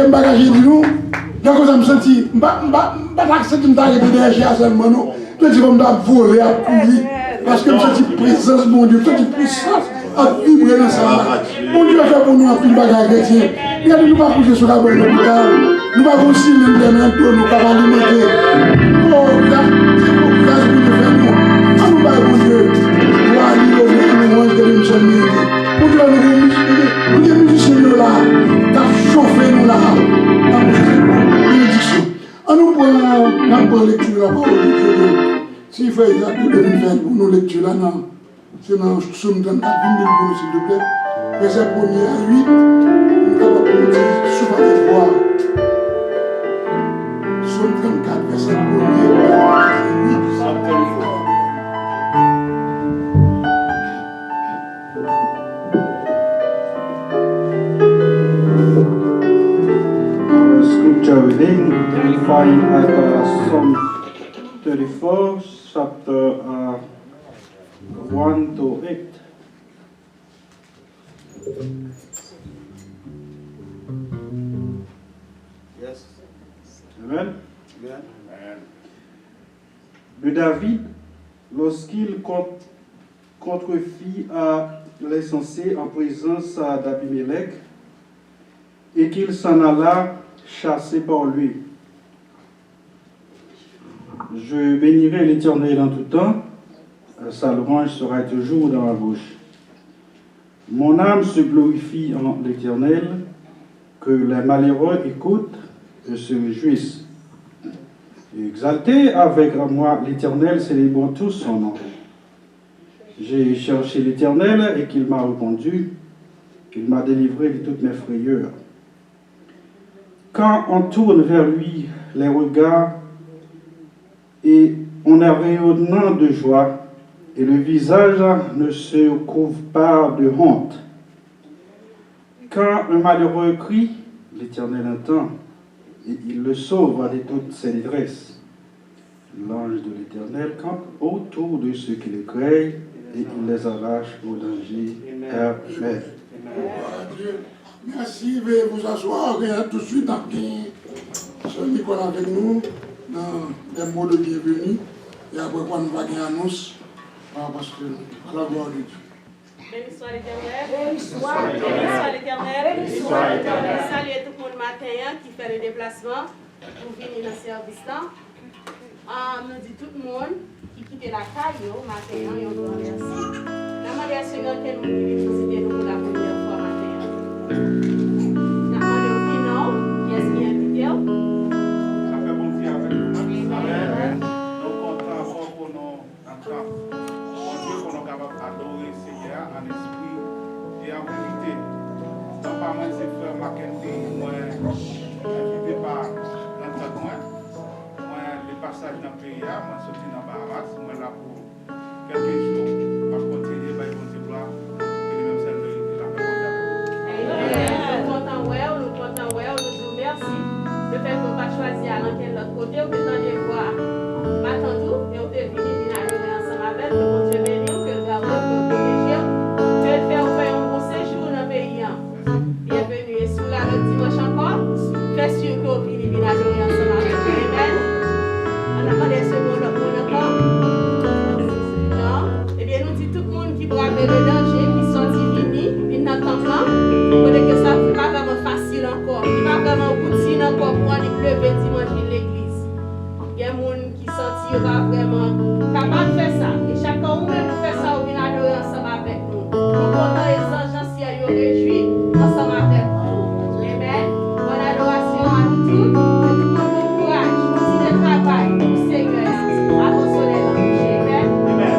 un bagage de nous. Donc, je me sens, je ne vais pas accepter de me déranger à seulement nous. Je dis, je vais voler, à courir. Parce que je me sens présence, mon Dieu, je me sens puissance à vibrer dans ça. Mon Dieu a fait pour nous un petit bagage chrétien. Regardez, nous ne pas coucher sur la bonne hôpital. Nous ne pas concilier les mains pour nous, pas alimenter. Oh, grâce pour Dieu faire nous. À nous, mon Dieu. Nous allons nous manger de l'émission mérité. Mon Dieu, nous sommes musiciens là, qui chauffé nous là, dans nos bénédictions. À nous prendre la lecture de la parole de Dieu. Si frère Jacques, vous devez faire pour nos lectures là, c'est dans Psaume 34, 22 pour nous, s'il te plaît. Verset 1er à 8, nous sommes capables de dire souvent des voix. Psaume 34, verset 1er à 8. Scripture reading we find at Psalm 34, chapter 1 to 8. Yes. Amen. Amen. De David, lorsqu'il contrefit à l'insensé en présence d'Abimelech et qu'il s'en alla chassé par lui. Je bénirai l'Éternel en tout temps, sa louange sera toujours dans ma bouche. Mon âme se glorifie en l'Éternel, que les malheureux écoutent et se réjouissent. Exaltez avec moi l'Éternel, célébrons tous son nom. J'ai cherché l'Éternel et qu'il m'a répondu, il m'a délivré de toutes mes frayeurs. Quand on tourne vers lui les regards et on est rayonnant de joie et le visage ne se couvre pas de honte. Quand un malheureux crie, l'Éternel entend et il le sauve de toutes ses détresses. L'ange de l'Éternel campe autour de ceux qui le craignent et il les arrache au danger. Amen. Merci, veuillez vous asseoir tout de suite après ce Nicolas avec nous dans les mots de bienvenue et après quoi nous va gagner annonce parce que à la gloire de Dieu. Béni soit l'Éternel. Béni soit l'Éternel. Béni soit l'Éternel. Salut tout le monde matin qui fait le déplacement pour venir dans le service là. Nous dit tout le monde qui quitte la caille matin, on nous remercie. La manière suivante que nous visiter nous pour la première fois matin. La manière qui non, qui est-ce qui est invité? Ça fait bon Dieu avec nous. Amen. Nous comptons encore pour nous entendre. Bon Dieu, pour nous capables d'adorer le Seigneur en esprit et en vérité. Donc, par moi, c'est frère Mackenzie, moi, invité par l'entendement. Moi, le passage dans le pays, moi, sorti dans Bahamas, moi, là pour quelques jours, pour continuer à bon Dieu gloire. Et même celle de la paix. Nous comptons, nous disons merci. Le fait qu'on va choisir à l'autre côté, on peut t'en voir. Matin tout, et on peut venir ensemble avec le bon Dieu béni, que le garde, que le protéger, que le faire un bon séjour dans le pays. Bienvenue. Et sous la le dimanche encore, faites sûr que vous venez ensemble avec nous. Amen. On a parlé de ce mot encore. Non? Eh bien, nous disons tout le monde qui brave le danger, qui sortit venir, il n'entend pas. Que ça ne va pas vraiment facile encore. Il va vraiment routine encore pour aller lever dimanche à l'église. Il y a des gens qui sentent vraiment capable de faire ça. Et chacun ou même fait ça, ou bien adorer ensemble avec nous. Pour content les anges anciens, ils réjouis ensemble avec nous. Amen. Bonne adoration à nous tous. Que tout le monde bon courage. Continuez de travail pour le Seigneur. À vos soleils dans le ciel. Amen.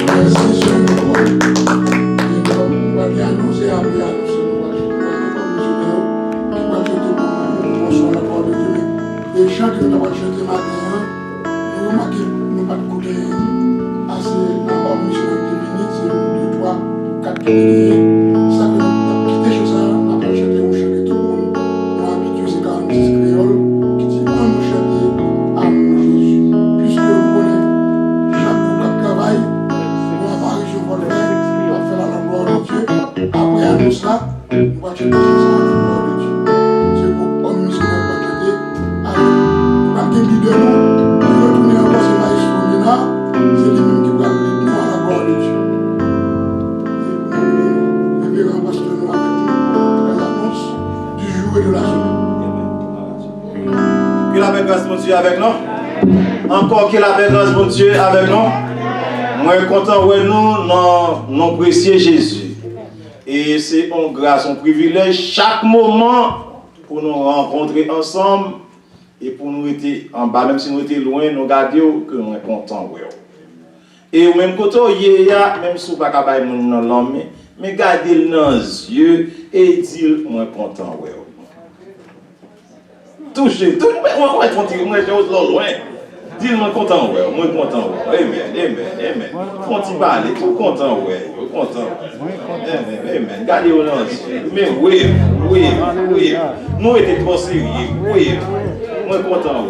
Merci, Seigneur. On va bien annoncer après annoncer. On va jeter pour son accord de Dieu. Et chaque jour, on va jeter matin. Nous remarquons que nous ne pas écouter assez dans la mission de venir. C'est 2, 3, 4 minutes. Ça que nous avons quitté chose ça. On va jeter au chant de tout le monde. Nous avons habitué ces 46 créoles qui disent on nous chanter à mon Jésus. Puisque vous connaissez chaque groupe de travail, on va pas réussir à le faire. On va faire la gloire de Dieu. Après, ça, on va chercher ça dans le corps de Dieu. C'est pour homme missionnaire pour traiter. Alors, quand il dit de nous, on va retourner encore ce maïs là, c'est lui-même qui va nous à la gloire de Dieu. Et puis, on va se tenir avec les annonces du jour et de la semaine. Que la paix grâce mon Dieu avec nous. Encore que la paix grâce mon Dieu avec nous. Moi content ouais nous dans non précieux Jésus. Et c'est une grâce, un privilège chaque moment pour nous rencontrer ensemble et pour nous être en bas, même si nous étions loin, nous garder que nous sommes contents. Et au même côté, même si vous ne pouvez pas dans l'homme, mais gardez-le dans les yeux et dites moi content. Touchez, moi je loin. Dis-moi content, moi content. Amen. Continue à parler, tout content, content. Amen. Gardez-vous dans les yeux. Mais oui. Nous étions trop sérieux, oui. Moi content,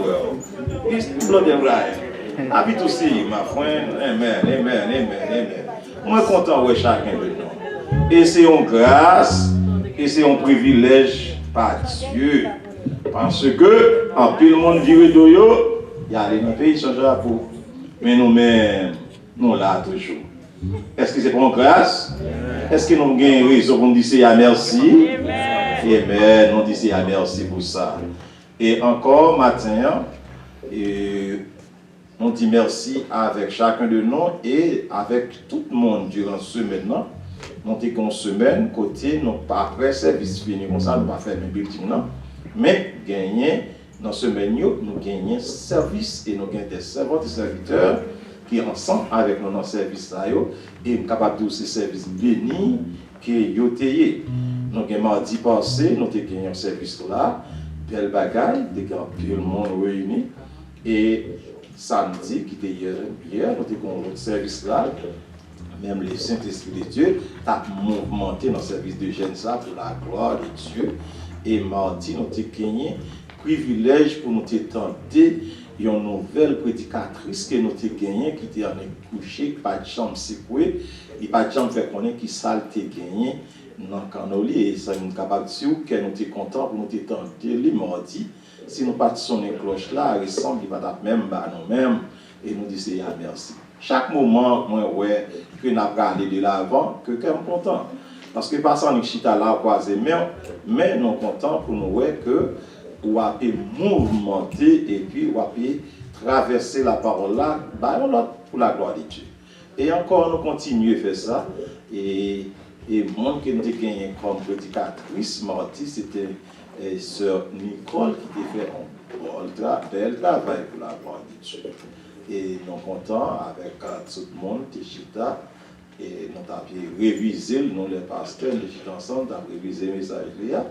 It's blood and right. Happy to see you, my friend. Amen. Moi content, chacun de nous. Et c'est une grâce, et c'est un privilège par Dieu. Parce que, en pile monde viré d'oyo, il y a les pays qui changent la peau. Mais nous-mêmes, nous là toujours. Est-ce que c'est pour une grâce? Est-ce que nous avons une raison pour nous dire merci? Amen. Nous disons merci pour ça. Et encore matin, on dit merci avec chacun de nous et avec tout le monde durant ce maintenant. Nous avons une semaine, côté, nous pas après service fini comme ça, nous pas faire un bulletin, non. Mais gagner dans ce menu, nous gagnons service et nous gagnons des servantes et serviteurs qui ensemble avec nous dans le service là et nous sommes capables de ces services bénis qui ont été. Nous avons mardi passé, nous avons gagné un service là, belle bagaille, des grands le monde réunis et samedi qui était hier, nous avons gagné un service là. Même le Saint-Esprit de Dieu a mouvementé dans le service de jeunes ça pour la gloire de Dieu. Et mardi, nous avons gagné privilège pour nous tenter une nouvelle prédicatrice que nous avons gagnée, qui était en couché, pas de chambre secouée, et pas de chambre fait connaître qui ça a gagné dans le canoli. Et ça nous est capable de dire que nous sommes contents pour nous tenter le mardi. Si nous partons une cloche là, il ressemble, il va même à nous-mêmes, et nous disons merci. Chaque moment, moi, que nous avons parlé de l'avant, que nous sommes contents. Parce que pas ça, nous chita là, croisé, mais nous sommes contents pour nous que vous avez mouvementer et puis vous avez traverser la parole là, pour la gloire de Dieu. Et encore, nous continuons à faire ça. Et le monde qui nous a gagné comme prédicatrice, mardi, c'était sœur Nicole qui a fait un bel travail pour la gloire de Dieu. Et nous sommes contents avec tout le monde, Tichita. Et nous avons révisé, nous les pasteurs, nous sommes ensemble, nous avons révisé le message là.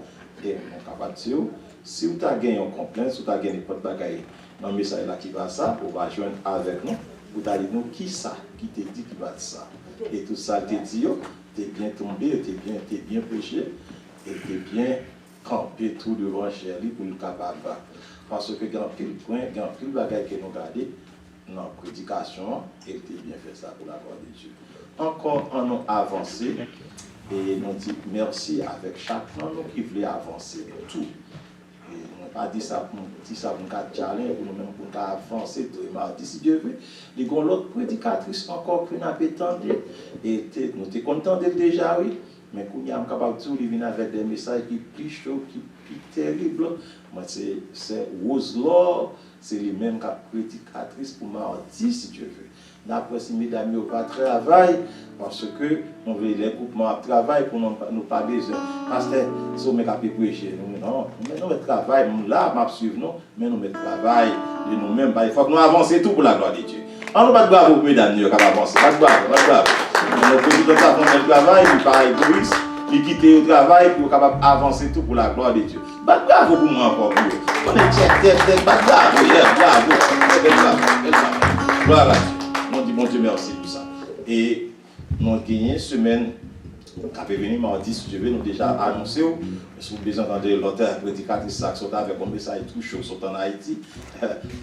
Et nous sommes capables de dire, si vous avez gagné un complaint, si vous avez gagné n'importe quoi dans le message là qui va ça, vous allez joindre avec nous, vous allez nous qui ça, qui te dit qui va ça. Et tout ça, te dit, tu es bien tombé, tu es bien prêché, et tu es bien campé tout devant Chéri pour le capable. Parce que il y a un pile point, il y a un pile bagaille que nous gardons dans la prédication, et tu es bien fait ça pour la gloire de Dieu. Encore on a avancé et nous dit merci avec chacun qui voulait avancer tout. Et on n'a pas dit ça pour nous challenge, pour nous-mêmes pour avancer tout. Il m'a dit si Dieu veut, il y a l'autre prédicatrice encore qui n'a pas entendu. Et nous sommes contents d'elle déjà, oui. Mais quand nous sommes capables de venir avec des messages qui plus chauds, qui plus terribles, moi c'est Rose Laure, c'est les mêmes prédicatrices pour mardi si Dieu veut. D'après si mesdames n'ont pas travail, parce que on veut les groupements à travail pour nous pas besoin. Parce que si on met à prêcher, non, nous travail, nous là, nous suivons nous, mais nous mettons travail de nous-mêmes. Il faut que nous avancions tout pour la gloire de Dieu. On ne va pas bravo mesdames, nous avons avancé. Pas bravo. Nous président ça pour le travail, il pas égoïste, il quitte le travail pour capable avancer tout pour la gloire de Dieu. Pas bravo pour moi encore. On est tête, pas bravo, bravo. Gloire à Dieu. Bon Dieu merci pour ça. Et nous avons gagné une semaine Après venir mardi, si je veux, nous déjà annoncé, si vous besoin d'entendre l'auteur prédicatrice qui sont avec un message tout chaud, sont en Haïti.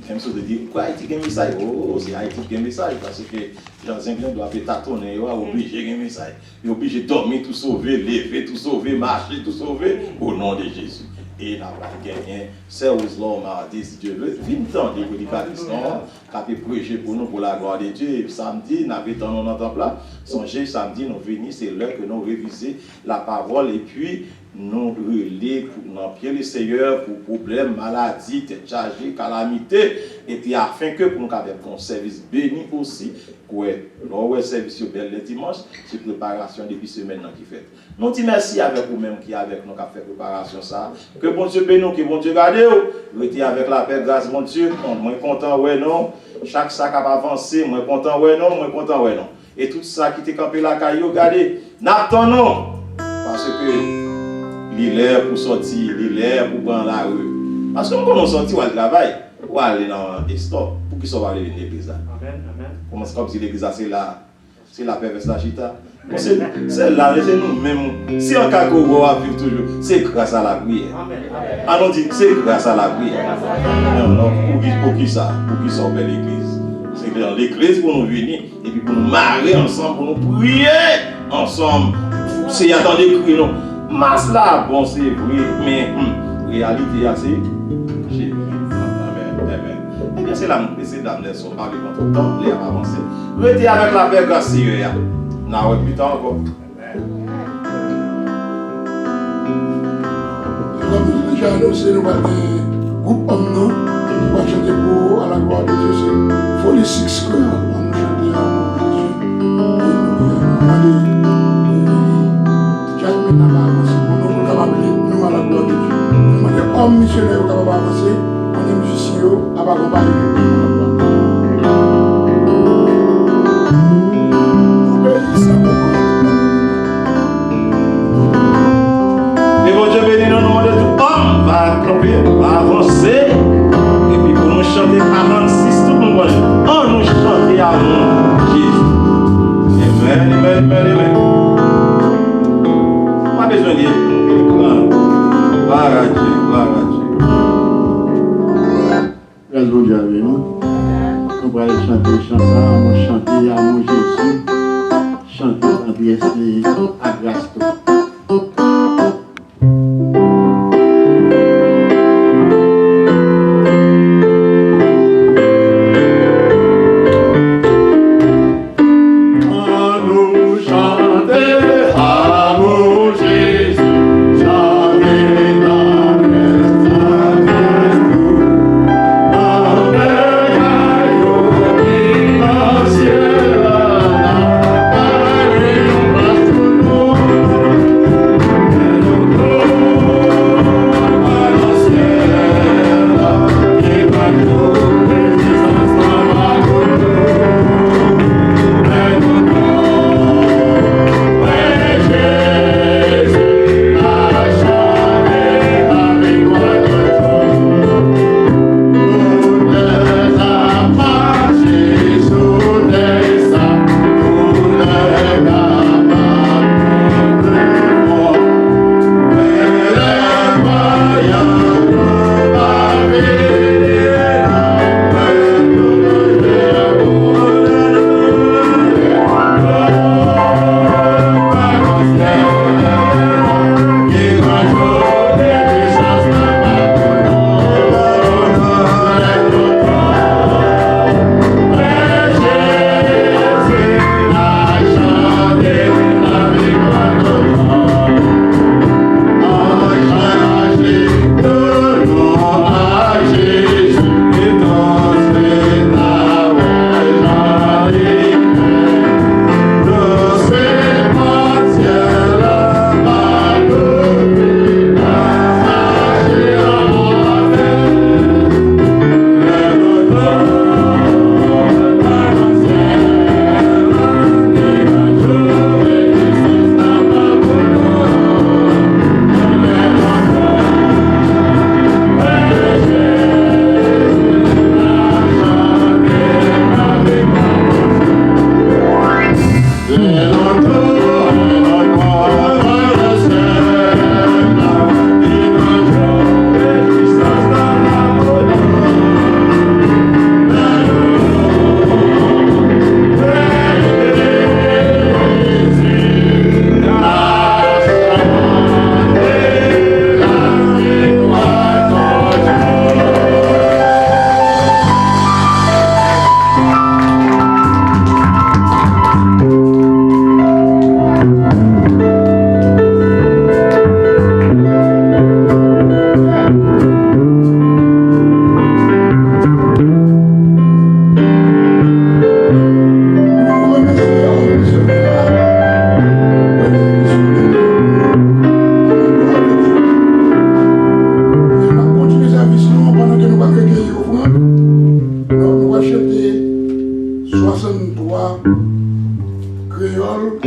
Même si vous dites, pourquoi Haïti a un message? Oh, c'est Haïti qui a un message, parce que les Anglais doivent tâtonner, ils sont obligés de un message. Ils sont obligés de dormir, tout sauver, lever, tout sauver, marcher, tout sauver, au nom de Jésus. Et là, on va gagner, sérieusement, mardi, si Dieu veut, 20 ans de prédicatrice, qui a prêché pour nous, pour la gloire de Dieu. Et samedi, nous avons dans notre plat. Songez, samedi, nous venons, c'est l'heure que nous révisons la parole et puis nous relais dans le pied du Seigneur pour problèmes, maladies, chargées, calamités. Et puis afin que pour nous avoir un service béni aussi, pour le service bel le dimanche, c'est préparation depuis semaine qui fait. Nous disons merci avec vous-même qui avec nous qui a fait préparation ça. Que bon Dieu bénisse, que bon Dieu garde. Restez avec la paix, grâce, mon Dieu. Moi content, ouais, non. Chaque sac a avancé, moi content, ouais, non, moi content, ouais, non. Et tout ça qui était campé la caillou, regardez, n'attendons. Parce que l'hiver pour sortir, l'hiver pour prendre la rue. Parce que quand on sortit, on va travailler, on va aller dans les stores, pour qu'ils soient allés dans l'église. Amen, amen. Comme si l'église, c'est la perverse la chita. C'est là, c'est nous-mêmes. Si on a vivre toujours, c'est grâce à la prière. Ah non, dit, c'est grâce à la prière. Non, pour qui ça? Pour qui s'appelle l'église? C'est dans l'église pour nous venir et puis pour nous marrer ensemble, pour nous prier ensemble. C'est attendre écrit, non? Masse là, bon, c'est vrai, mais réalité, c'est Jésus. Amen, amen. Eh bien, c'est là, c'est d'amener son mari contre le temps, les avancer. Restez avec la paix gracieuse. N'a pas plus tard encore. Comme je déjà annoncé, nous avons un groupe homme, nous, qui va chanter pour à la gloire de Dieu. C'est Folie Six Choir. On va chanter à Jésus. Et nous allons Jasmine n'a pas avancé pour nous, pour capable nous à la gloire de Dieu. Nous demandons hommes missionnaires qui va avancer, on est musiciens à accompagner nous. Et bon Dieu béni, nous demandons tout homme va camper, va avancer. Et puis pour nous chanter 46, tout le monde va dire, oh nous chanter à nous, Jésus. Amen, amen, amen, amen. Pas besoin de dire, gloire à Dieu, gloire à Dieu. Grâce à Dieu avec nous. Nous allons chanter à mon Jésus, chanter à Dieu, à grâce.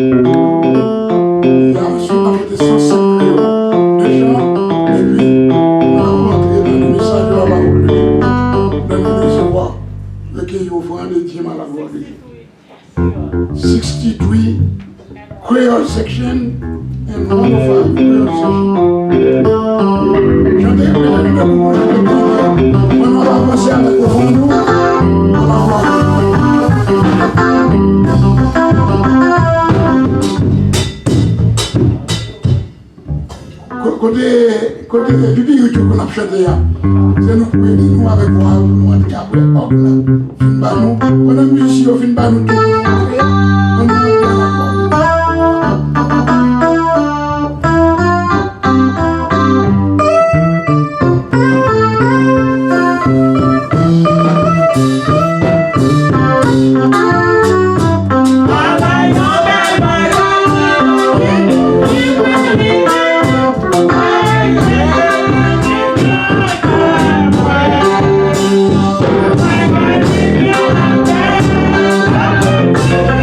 Il a ensuite ajouté 105 créoles de chant, et puis on a rentré dans le message de la parole de Dieu, dans le recevoir, lequel offrande de Dieu à la gloire de Dieu. 63 Creole section and 105 Creole section. Chantez le beaucoup on va avancer avec le fond nous. On va voir. Côté pipi YouTube qu'on a chanté c'est nous pour aider nous avec moi, nous handicapés, fin bas nous, on a musicien fin bas nous tout. On nous Yeah.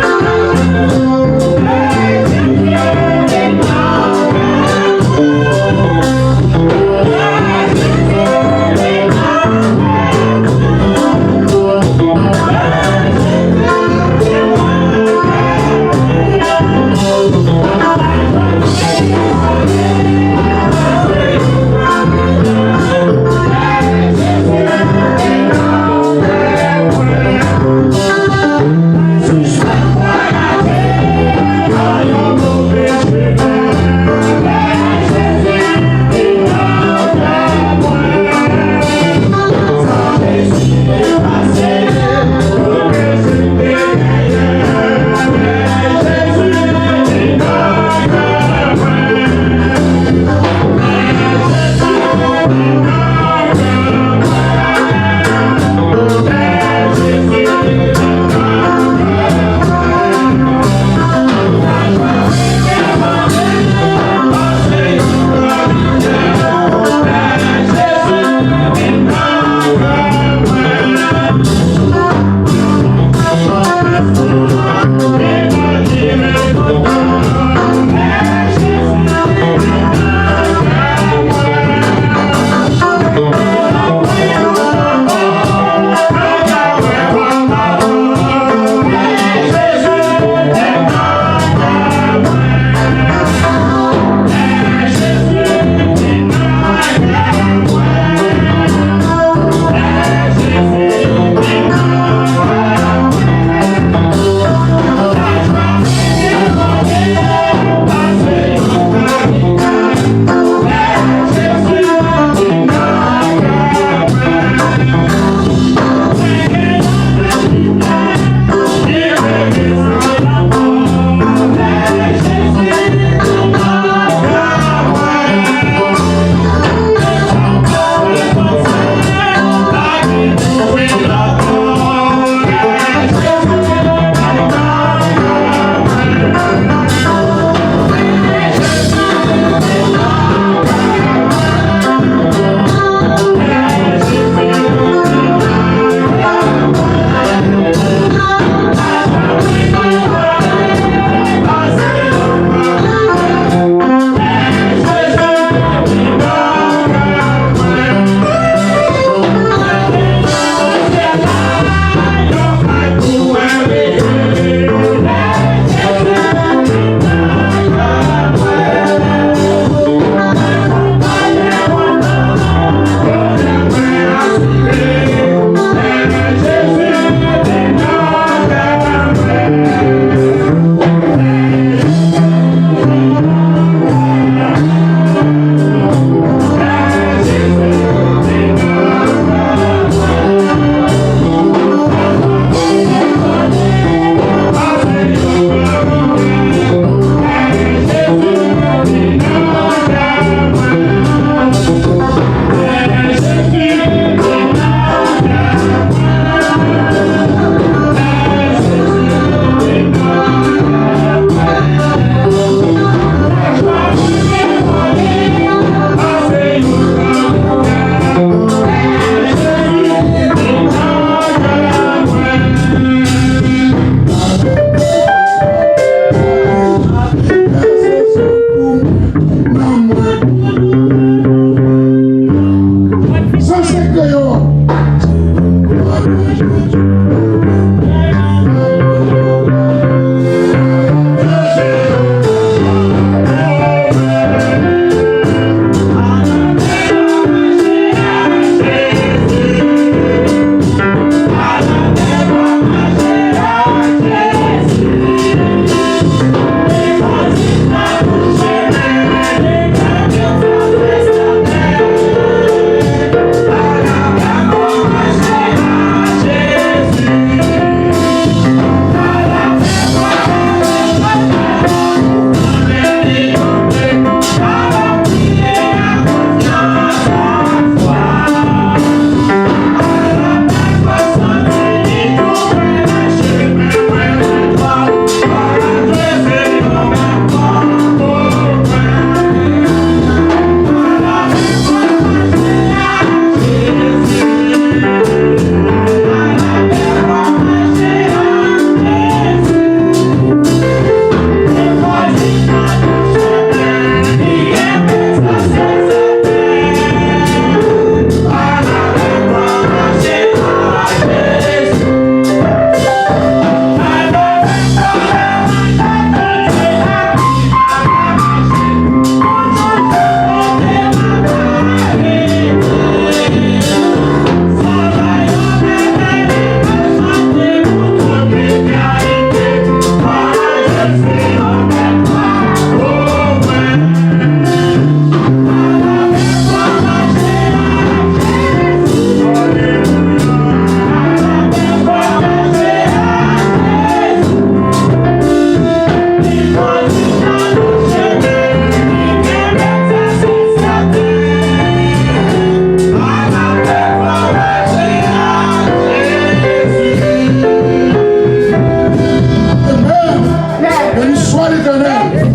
soit l'Éternel.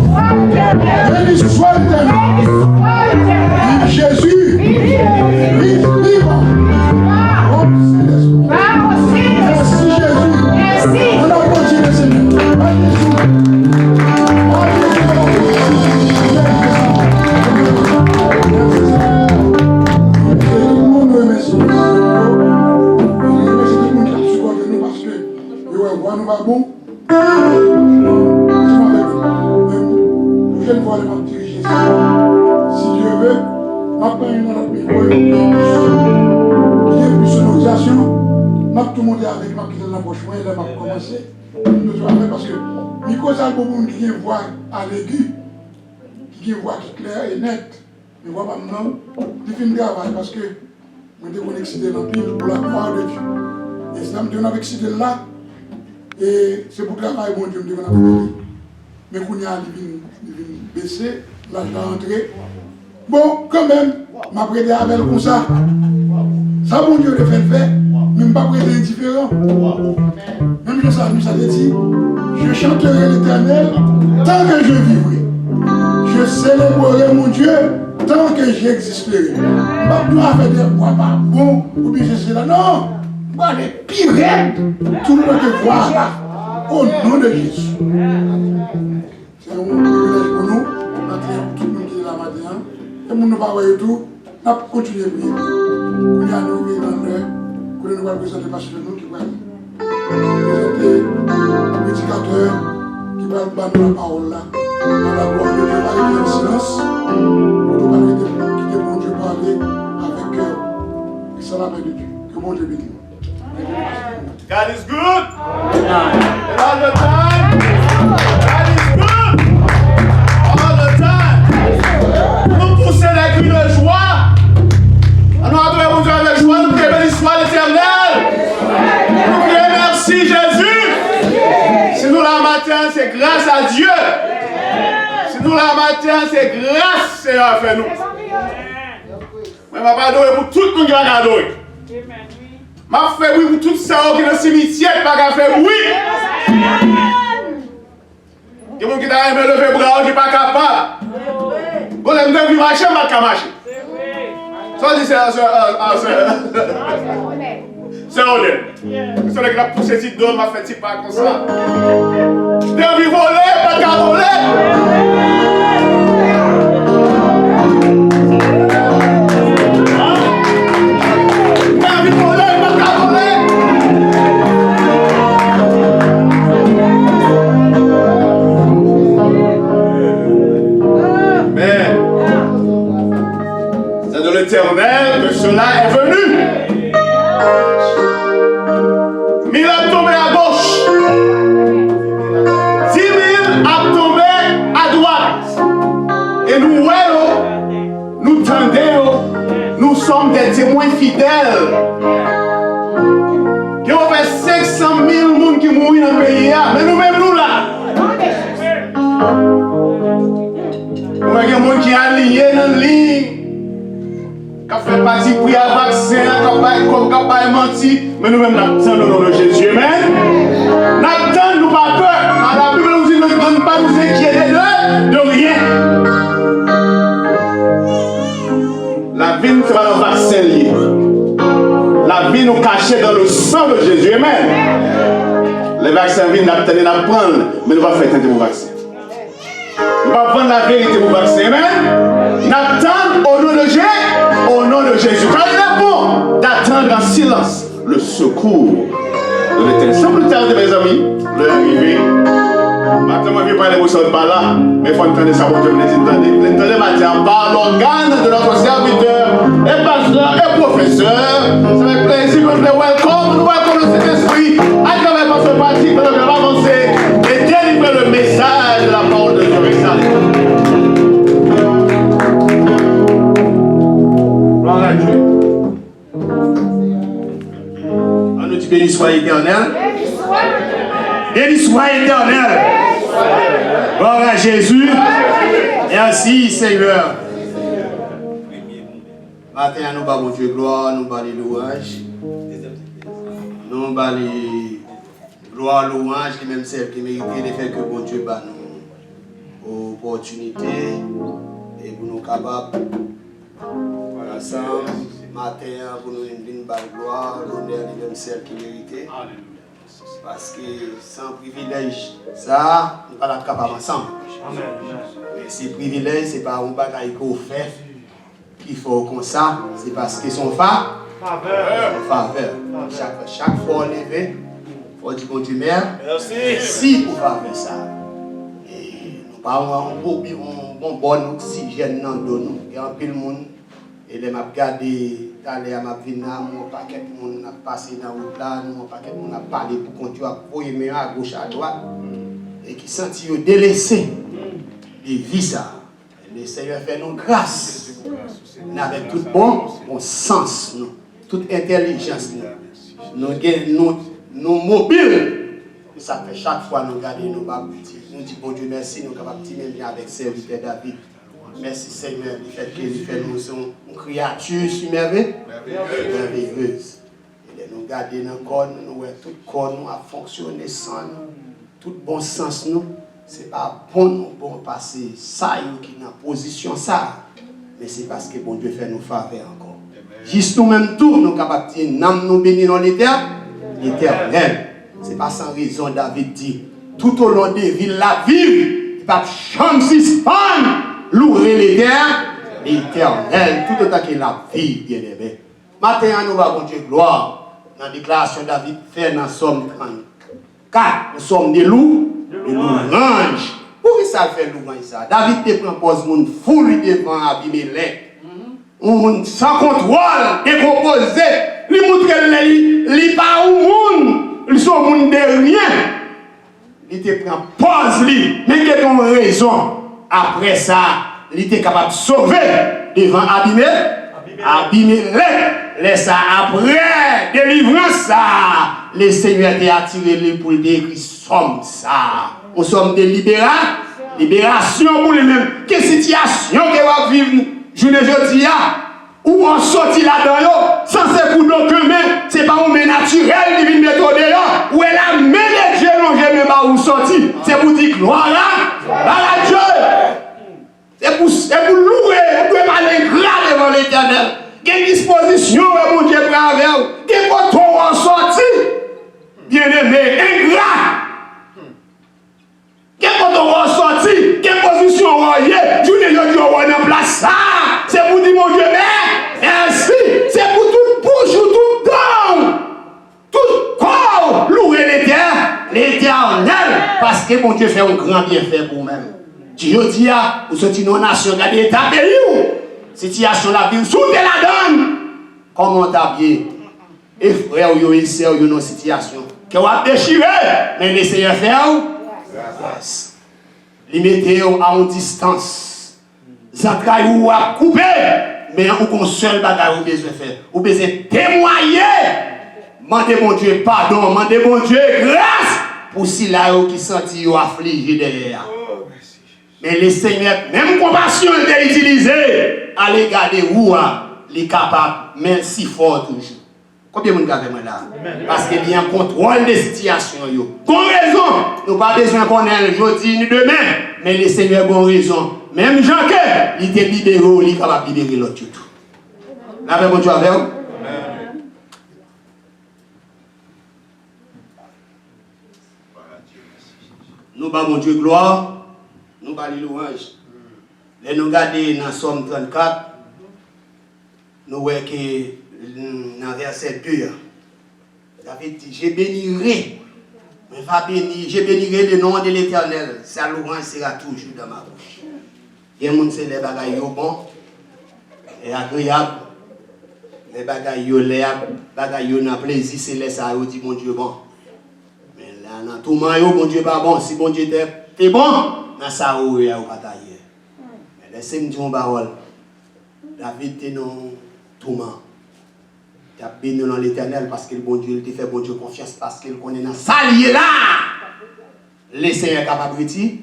Béni soit l'Éternel. Vive Jésus. Vive, vivant. Merci Jésus. On a continué, Seigneur. Bon, prochaine fois, elle va me diriger. Si Dieu veut, ma prendre une autre micro, il y a plus sonorisation, ma tout le monde avec ma petite l'approche, et là, ma commencer. Parce que micro, c'est un bon qui vient voir à l'aigu, qui vient voir clair et net. Mais moi, maintenant, je fais un travail parce que je suis excité dans le pile pour la gloire de Dieu. Et ça me donne avec excité là. Et c'est pour travailler, bon Dieu, me dit qu'on a fait. Mais qu'on y a baissé, l'argent entré. Bon, quand même, m'a prêté avec comme ça. Ça, bon Dieu, le fait, même pas prêté indifférent. Même que ça nous a dit, je chanterai l'Éternel tant que je vivrai. Je célébrerai mon Dieu tant que j'existerai. Je ne vais pas faire des voix pas bon, ou bien je sais là. Non! Moi, les pirates, tout le monde te voit là, au nom de Jésus. C'est un privilège pour nous, tout le monde qui est là maintenant, et nous ne pas voir tout, nous allons continuer à prier. Nous allons arriver dans l'heure, nous allons présenter parce que nous qui va présenter le prédicateur qui va nous la parole là, dans la gloire de Dieu, va aller en silence, pour ne pas quitter mon Dieu parler avec cœur, et ça la paix de Dieu. Que mon Dieu bénisse. God is good. And all the time. God is good. All the time. Nous poussons les cris de joie. Nous adorons mon Dieu avec joie. Nous prions béni soit l'Éternel. Nous prions merci Jésus. Si nous la matin, c'est grâce à Dieu. Si nous la matin, c'est grâce Seigneur fait nous. Mais je ne vais pas adorer pour tout le monde qui va adorer. M'a fait oui pour tout ça qui est dans le cimetière, pas qu'à faire oui. Il y a des gens qui t'a aimé lever le bras qui n'est pas capable. Bon, les gens qui marchent, ils ne marcher. Ça dit c'est honnête. C'est celui qui a poussé petit dos, m'a fait petit pas comme ça. T'es envie de voler, pas qu'à voler. L'Éternel que cela est venu. 1000 a tombé à gauche. 10 000 a tombé à droite. Et nous voyons, nous tendons, nous sommes des témoins fidèles. Qui ont fait 500 000 personnes qui mourent dans le pays. Mais nous-mêmes, nous là. Nous avons des gens qui sont alignés dans la ligne. Qui fait partie pour un vaccin, qui a menti, mais nous-mêmes nous attendons au nom de Jésus. Amen. Nous attendons, nous pas peur. La Bible nous dit ne donne pas nous inquiéter de rien. La vie nous fait un vaccin lié. La vie nous cachée dans le sang de Jésus. Amen. Les vaccins viennent d'apprendre, mais nous ne pas faire tenter vos vaccins. Nous ne pas vendre la vérité pour vaccin. Amen. Nous attendons au nom de Jésus. Au nom de Jésus. Car il est bon d'attendre en silence le secours de l'Éternel. Sans plus tarder, mes amis, l'heure est arrivée. Maintenant, je ne vais pas aller par là, mais il faut entendre ça pour que vous l'entendez maintenant par l'organe de notre serviteur, et pasteur, et professeur. C'est avec plaisir que nous les welcome. Nous welcome le Saint-Esprit à travers votre pratique, nous allons avancer et délivrer le message de la parole de Dieu. Gloire à Dieu. On nous dit béni soit l'Éternel. Béni soit l'Éternel. Gloire à Jésus. Merci Seigneur. Matin, nous bavons Dieu gloire, nous bavons louange. Nous bavons gloire, louange, qui même celle qui mérite de faire que bon Dieu bat nous. opportunité et pour nous capables, ensemble, matin, pour nous venir par gloire, l'honneur et même celle qui méritait. Parce que sans privilège, ça, nous ne sommes pas capables ensemble. Mais ces privilèges, ce n'est pas un bagage qu'on fait, qu'il faut comme ça, c'est parce qu'ils sont faveur. Chaque fois on levé, il faut dire bon Dieu mère, merci pour faire ça. Et nous parlons un bon oxygène dans nous. Il y a un peu de monde, et les m'a regardé, d'aller à ma vie, mon paquet de monde a passé dans le plan, mon paquet de monde a parlé pour continuer à poser à gauche à droite, et qui sentent délaissés de vie ça. Le Seigneur fait nous grâce, avec tout bon sens, toute intelligence, nous mobiles. Ça fait chaque fois nous garder nos babes. Nous disons bon Dieu merci, nous sommes capables de dire bien avec serviteur David. Merci Seigneur du fait que nous sommes une créature merveilleuse. Et nous garder dans le corps, nous voyons tout le corps nous a fonctionné sans nous, tout bon sens nous. Ce n'est pas bon passer ça qui est dans la position ça. Mais c'est parce que bon Dieu fait nous faveur encore. Juste nous-mêmes tous, nous sommes capables de dire, nous bénissons dans l'Éternel. Ce n'est pas sans raison, David dit, tout au long des villes, la ville, il n'y a pas de chambre suspendre, louer l'Éternel, tout autant que la vie, bien aimé. Maintenant, nous allons Dieu gloire. Dans la déclaration de David fait dans Somme 34, nous sommes des loups, des louanges. Pourquoi ça fait louange ça? David te propose mon foule devant Abimelech. Sans contrôle, décomposé. Il montre qu'il pas au monde. Ils sont au monde de rien. Il te prend pause, mais il a une raison. Après ça, il était capable de sauver devant Abimelech. Laisse ça après délivrance ça. Le Seigneur t'a attiré pour décrire somme ça. Nous sommes des libération pour les mêmes. Quelle situation que va vivre je ne dis pas. Où on sortit là-dedans, sans ce coup d'eau, ce n'est pas un main naturel qui vient mettre dehors. Où elle a main de Dieu, non, je ne sais pas où sortir. C'est pour dire gloire là, à Dieu. C'est pour louer, on ne peut pas l'ingrat devant l'Éternel. Quelle disposition, mon Dieu, prend avec vous. Quel bâton on sortit, bien-aimé, ingrat. Quel bâton on sortit, quelle position on y est. Je ne dis pas on est en place ça. C'est pour dire, mon Dieu, merci. C'est pour toute bouche, tout corps, tout corps, louer l'Éternel. Parce que mon Dieu fait un grand bienfait pour vous-même. Dieu dit, vous sortez nos nations, regardez l'état pays. Situation la vie, sous la donne. Comment t'habiller? Et frère, vous avez une situation que vous avez déchiré, mais le Seigneur fait grâce. Limitez à une distance. Zantraille ou à couper, mais on seul bagage ou besoin faire. Ou besoin témoigner. Mandez mon Dieu pardon, mandez mon Dieu grâce pour si là qui senti ou affligé derrière. Mais le Seigneur, même compassion est utilisée à l'égard de vous, il est capable, mais si fort toujours. Combien de monde avez là? Parce qu'il y a un contrôle des situations. Con raison, nous n'avons pas besoin qu'on ait aujourd'hui ni demain, mais le Seigneur a raison. Même Jean-Claude, il était libéré, il est capable de libérer l'autre tout. Là, bon Dieu avec vous. Nous bas mon Dieu gloire, nous bas les louanges. Les nous garder dans Somme 34, nous voyons que dans verset 2, David dit, je bénirai, mais je bénirai le nom de l'Éternel, sa louange sera toujours dans ma bouche. Il y a des gens qui les bagailles bons et agréables. Les bagailles les bagailles ont plaisir, c'est les ça, dit mon Dieu bon. Mais là, dans tout le monde, mon Dieu pas bon. Si mon Dieu est bon, dans ça, il y a pas taillé. Mais laissez-moi dire une parole. David était dans tout le monde. Il a béni dans l'Éternel parce que le bon Dieu, il te fait bon Dieu confiance parce qu'il connaît dans ça lié là. Le Seigneur est capable de retirer.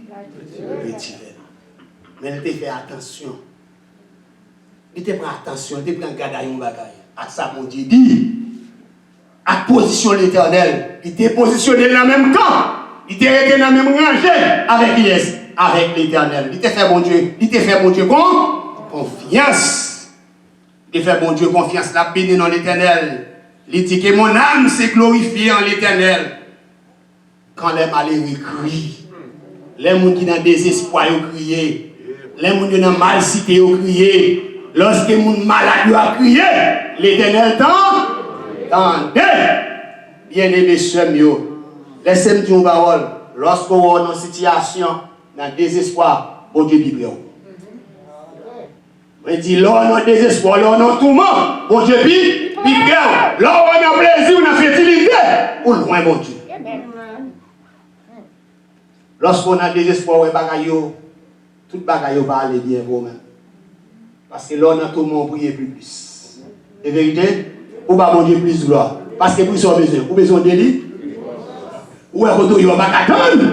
Mais il te fait attention. Il te prend attention, il te prend garde à un bagage. À ça, mon Dieu dit. À position de l'Éternel. Il te positionné dans le même camp. Il te resté dans la même rangée avec avec l'Éternel. Il te fait bon Dieu. Il te fait bon Dieu confiance. Il te fait bon Dieu confiance. La béni dans l'Éternel. Il dit que mon âme s'est glorifiée en l'Éternel. Quand les malheureux crient, les gens qui sont dans le désespoir crient, les gens qui sont dans la mal cité crient, lorsque les gens malades a crié, l'Éternel tendez. Bien-aimés sœurs, laissez-moi dire une parole. Lorsque vous êtes dans une situation, dans le désespoir, bon Dieu vibre. On dit, là, on a désespoir, là, on a tout le monde, bon Dieu vibre. Là, on a plaisir, on a fertilité, ou loin, bon Dieu. Lorsqu'on a désespoir, on a tout bagaille va aller bien pour vous-même. Parce que là, on a tout le monde prier plus. Et vérité, ou pas bon Dieu plus de gloire. Parce que vous avez besoin. Vous avez besoin de lui. Ou est-ce que vous n'avez pas attendre?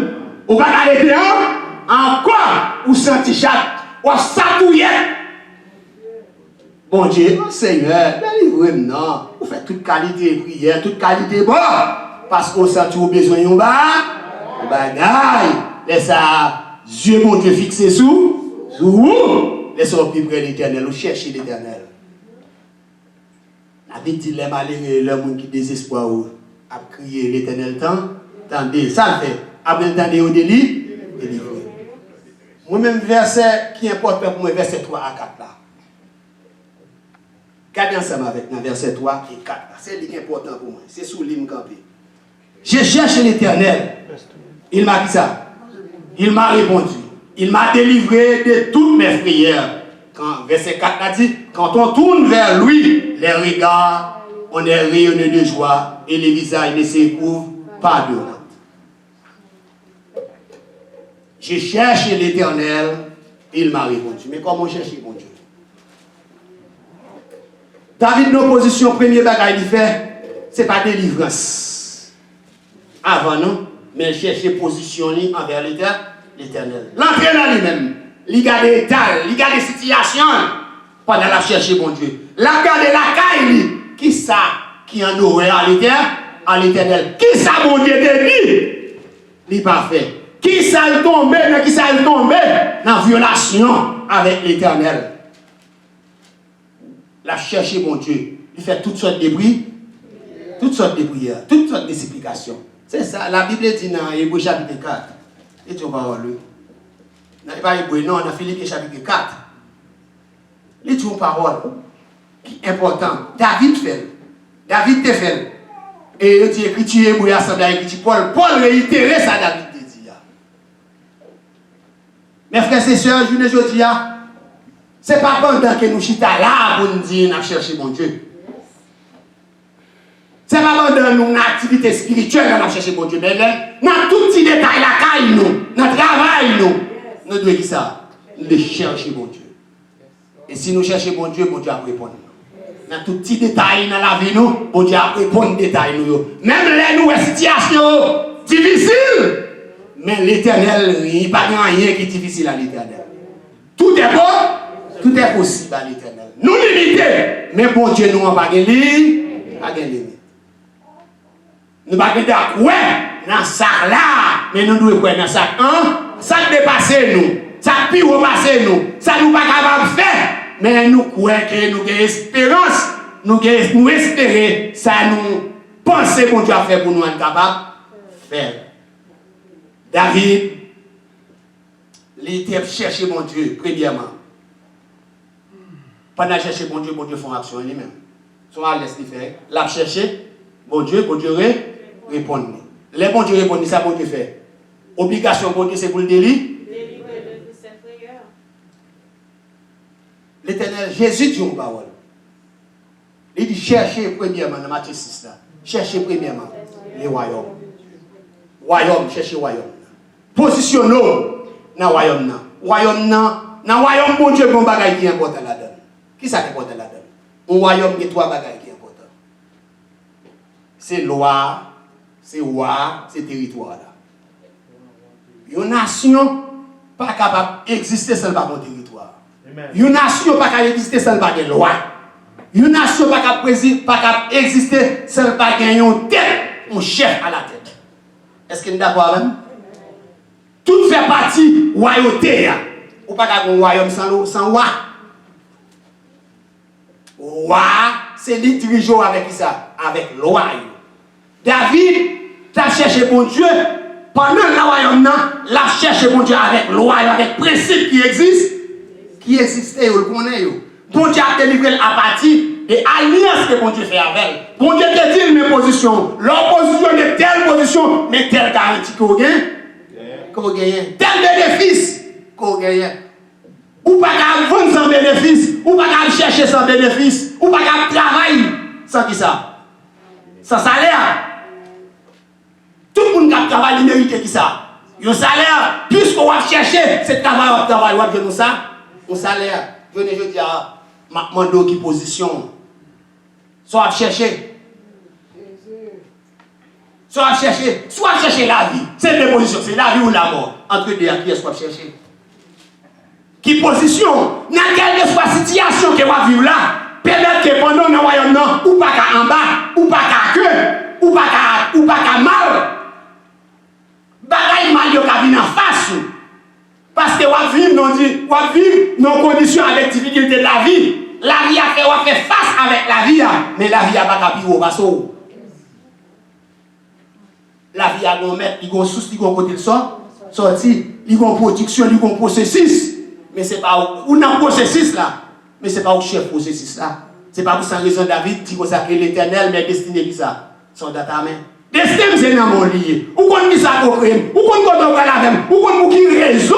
Ou pas arrêter encore? Ou senti chaque? Ou satouiller? Bon Dieu, Seigneur, délivrez-moi, non. Vous faites toute qualité de prière, toute qualité de bon. Parce qu'on sent que vous avez besoin de bagaille. Laissez Dieu, mon Dieu, fixé sous vous. Laissez-vous plus près de l'Éternel, ou chercher l'Éternel. La vie dit les malheureux, les gens qui désespoir, a crié l'Éternel tendez, ça le fait. Après tendez au délit, délivré. Moi-même, verset qui est important pour moi, verset 3 à 4 là. Regardez ensemble avec nous, verset 3 et 4. C'est ce qui est important pour moi. C'est sous l'hymne campé. J'ai cherché l'Éternel. Il m'a dit ça. Il m'a répondu. Il m'a délivré de toutes mes prières. Quand, verset 4 a dit, quand on tourne vers lui, les regards, on est rayonnés de joie et les visages ne se couvrent pas de honte. J'ai cherché l'Éternel, il m'a répondu. Mais comment chercher mon Dieu? David, nos positions, premier bagage il fait, ce n'est pas délivrance. Avant non, mais chercher position envers l'Éternel. L'entrée dans lui-même, il garde l'état, il garde les situations pendant la chercher mon Dieu. La garde la caille, qui ça qui en aurait à l'Éternel? Qui ça mon Dieu de lui? Il pas fait. Qui ça le tombe, qui ça le tombe dans violation avec l'Éternel? La chercher mon Dieu. Il fait toutes sortes de prières, toutes sortes de prières, toutes sortes de supplications. C'est ça, la Bible dit dans Hébreux chapitre 4. Et tu vas le. Pas Hébreux, non, dans Philippiens chapitre 4. Il dit une parole qui est importante. David fait. David te fait. Et il dit écrit Hébreux assemblée écrit Paul. Paul réitère ça David te dit. Mes frères et sœurs, je ne dis ce n'est pas pendant que nous chita là pour nous dire nous chercher mon Dieu. Ce n'est pas pendant nous une activité spirituelle nous chercher mon Dieu. Mais dans tout petit détail, la caille, nous, dans le travail, nous devons dire ça. Nous devons chercher mon Dieu. Et si nous cherchons mon Dieu va répondre. Dans tout petit détail dans la vie, nous, bon Dieu va répondre détail. Même les nous, situations difficiles. Mais l'Éternel, il n'y a pas rien qui est difficile à l'Éternel. Tout est bon. Tout est possible à l'Éternel. Nous limités, mais bon Dieu nous n'a pas de limite. Nous n'avons pas de quoi dans ça là, mais nous devons quoi dans ça. Ça dépasse nous, ça pire repasse nous, ça nous pas capable de faire, mais nous croyons que nous avons espérance, nous espérons, ça nous pensons bon Dieu a fait pour nous être capable de faire. David, il était chercher mon Dieu, premièrement. Pendant chercher bon Dieu fait action lui-même. Son à l'aise fait. L'a chercher, bon Dieu répond. Les bon Dieu répond, ça bon Dieu fait. Obligation bon Dieu c'est pour le délit. L'Éternel, Jésus dit une parole. Il dit cherchez premièrement dans Matthieu 6 là. Cherchez premièrement les royaumes. Royaume, cherchez royaume. Positionnez-vous dans le royaume. Dans le royaume, bon Dieu, bon bagage qui est important là-dedans. Qui ça qui est important là-dedans? Un royaume qui a trois bagages qui sont importants. C'est loi, c'est roi, c'est territoire. Une nation pas capable d'exister sans pas mon territoire. Une nation pas capable d'exister sans pas de loi. Une nation pas capable d'exister sans pas de tête, un chef à la tête. Est-ce que nous sommes d'accord avec nous? Tout fait partie royauté. Ou pas qu'un royaume sans roi. Roi, c'est lui dirigeant avec qui ça? Avec loi. David, t'as cherché bon Dieu. Pendant le royaume, l'a cherché bon Dieu avec loi, avec principe qui existe. Qui existait, vous le connaissez. Bon Dieu a délivré à partir des alliances que bon Dieu fait avec. Bon Dieu te dit mes positions. L'opposition de telle position, mais telle garantie qu'on gagne. Tel bénéfice qu'on gagne. Ou pas qu'à vendre sans bénéfice, ou pas qu'à chercher sans bénéfice, ou pas qu'à travailler sans qui ça? Sans salaire. Tout le monde qui travaille, il mérite qui ça? Un salaire, puisqu'on va chercher, c'est travail, on va faire ça. Un salaire, je dis à ma mando qui position. Soit chercher. Soit chercher la vie. C'est deux positions, c'est la vie ou la mort. Entre deux, qui est-ce qu'on va chercher? Qui position? Dans quelle que soit la situation que va vivre là, peut-être que pendant le royaume, ou pas qu'à en bas, ou pas qu'à queue, ou pas qu'à mal. Bagaille mal yo ka vin en face. Parce que on vivre dans conditions avec difficulté de la vie. La vie a fait face avec la vie, mais la vie a pas capé au basso. La vie a gon mettre, il gon sous, il gon côté sorti, il gon production, il gon processus. Mais c'est pas ou dans processus là, mais c'est pas au chef processus là. C'est pas pour sans raison David dit que l'Éternel mais destiné qui ça sont dans ta main. Destin c'est dans mon lié. Ou qu'on dit ça au crime, ou qu'on compte la même, ou qu'on qui raison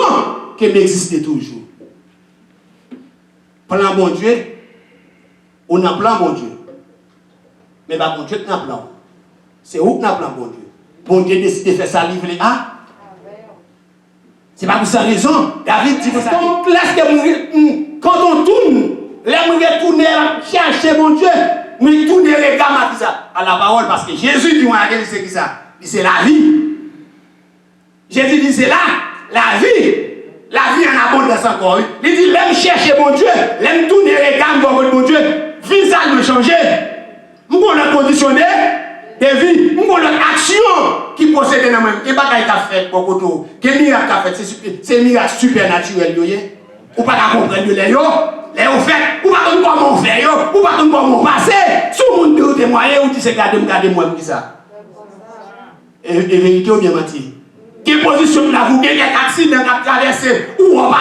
que m'existe toujours. Plan bon Dieu, on a plan bon Dieu. Mais pas bon Dieu n'a plan. C'est où n'a plan bon Dieu. Bon Dieu décide de faire ça livrer à. C'est pas pour ça raison. David dit que ça. Quand on tourne, les mourir tourner, chercher mon Dieu, mais tourner les gamins à la parole parce que Jésus dit, c'est qui ça? C'est la vie. Jésus dit, c'est là, la vie. La vie en abondance encore. Il dit, l'aime chercher mon Dieu, l'aime tourner les gamins pour mon Dieu, visage me changer. Nous avons conditionné de vie, nous avons action qui possède dans moi. Et pas qu'il a fait pour côté. Quel miracle a fait? C'est un miracle supernaturel. Ou pas comprendre les fait, ou pas comment on fait, ou pas comment on passe. Si on dit témoigner, ou dit c'est gardez-moi, qui ça. Et vérité ou bien menti. Quelle position là, vous avez un accident qui a traversé, ou on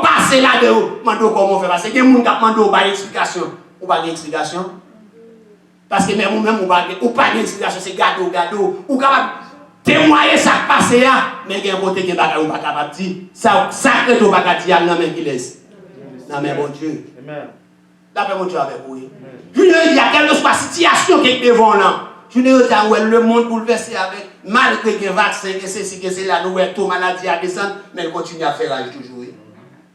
passe là-dedans, mando comment on fait, parce que les gens qui demandent pas d'explication, ou pas d'explication. Parce que même vous-même, ou pas d'explication, c'est gado, ou capable témoigner ça qui passe là, mais il y a un côté qui n'est pas capable de dire, ça que tu n'as pas dire, non, mais qui laisse. Non, mais bon Dieu. D'après mon Dieu avec vous. Je ne dis pas quelle que soit la situation qui est devant là. Je ne dis pas le monde bouleversé avec, malgré que les vaccins, que c'est que c'est la nouvelle, tout maladie à descendre, mais il continue à faire toujours.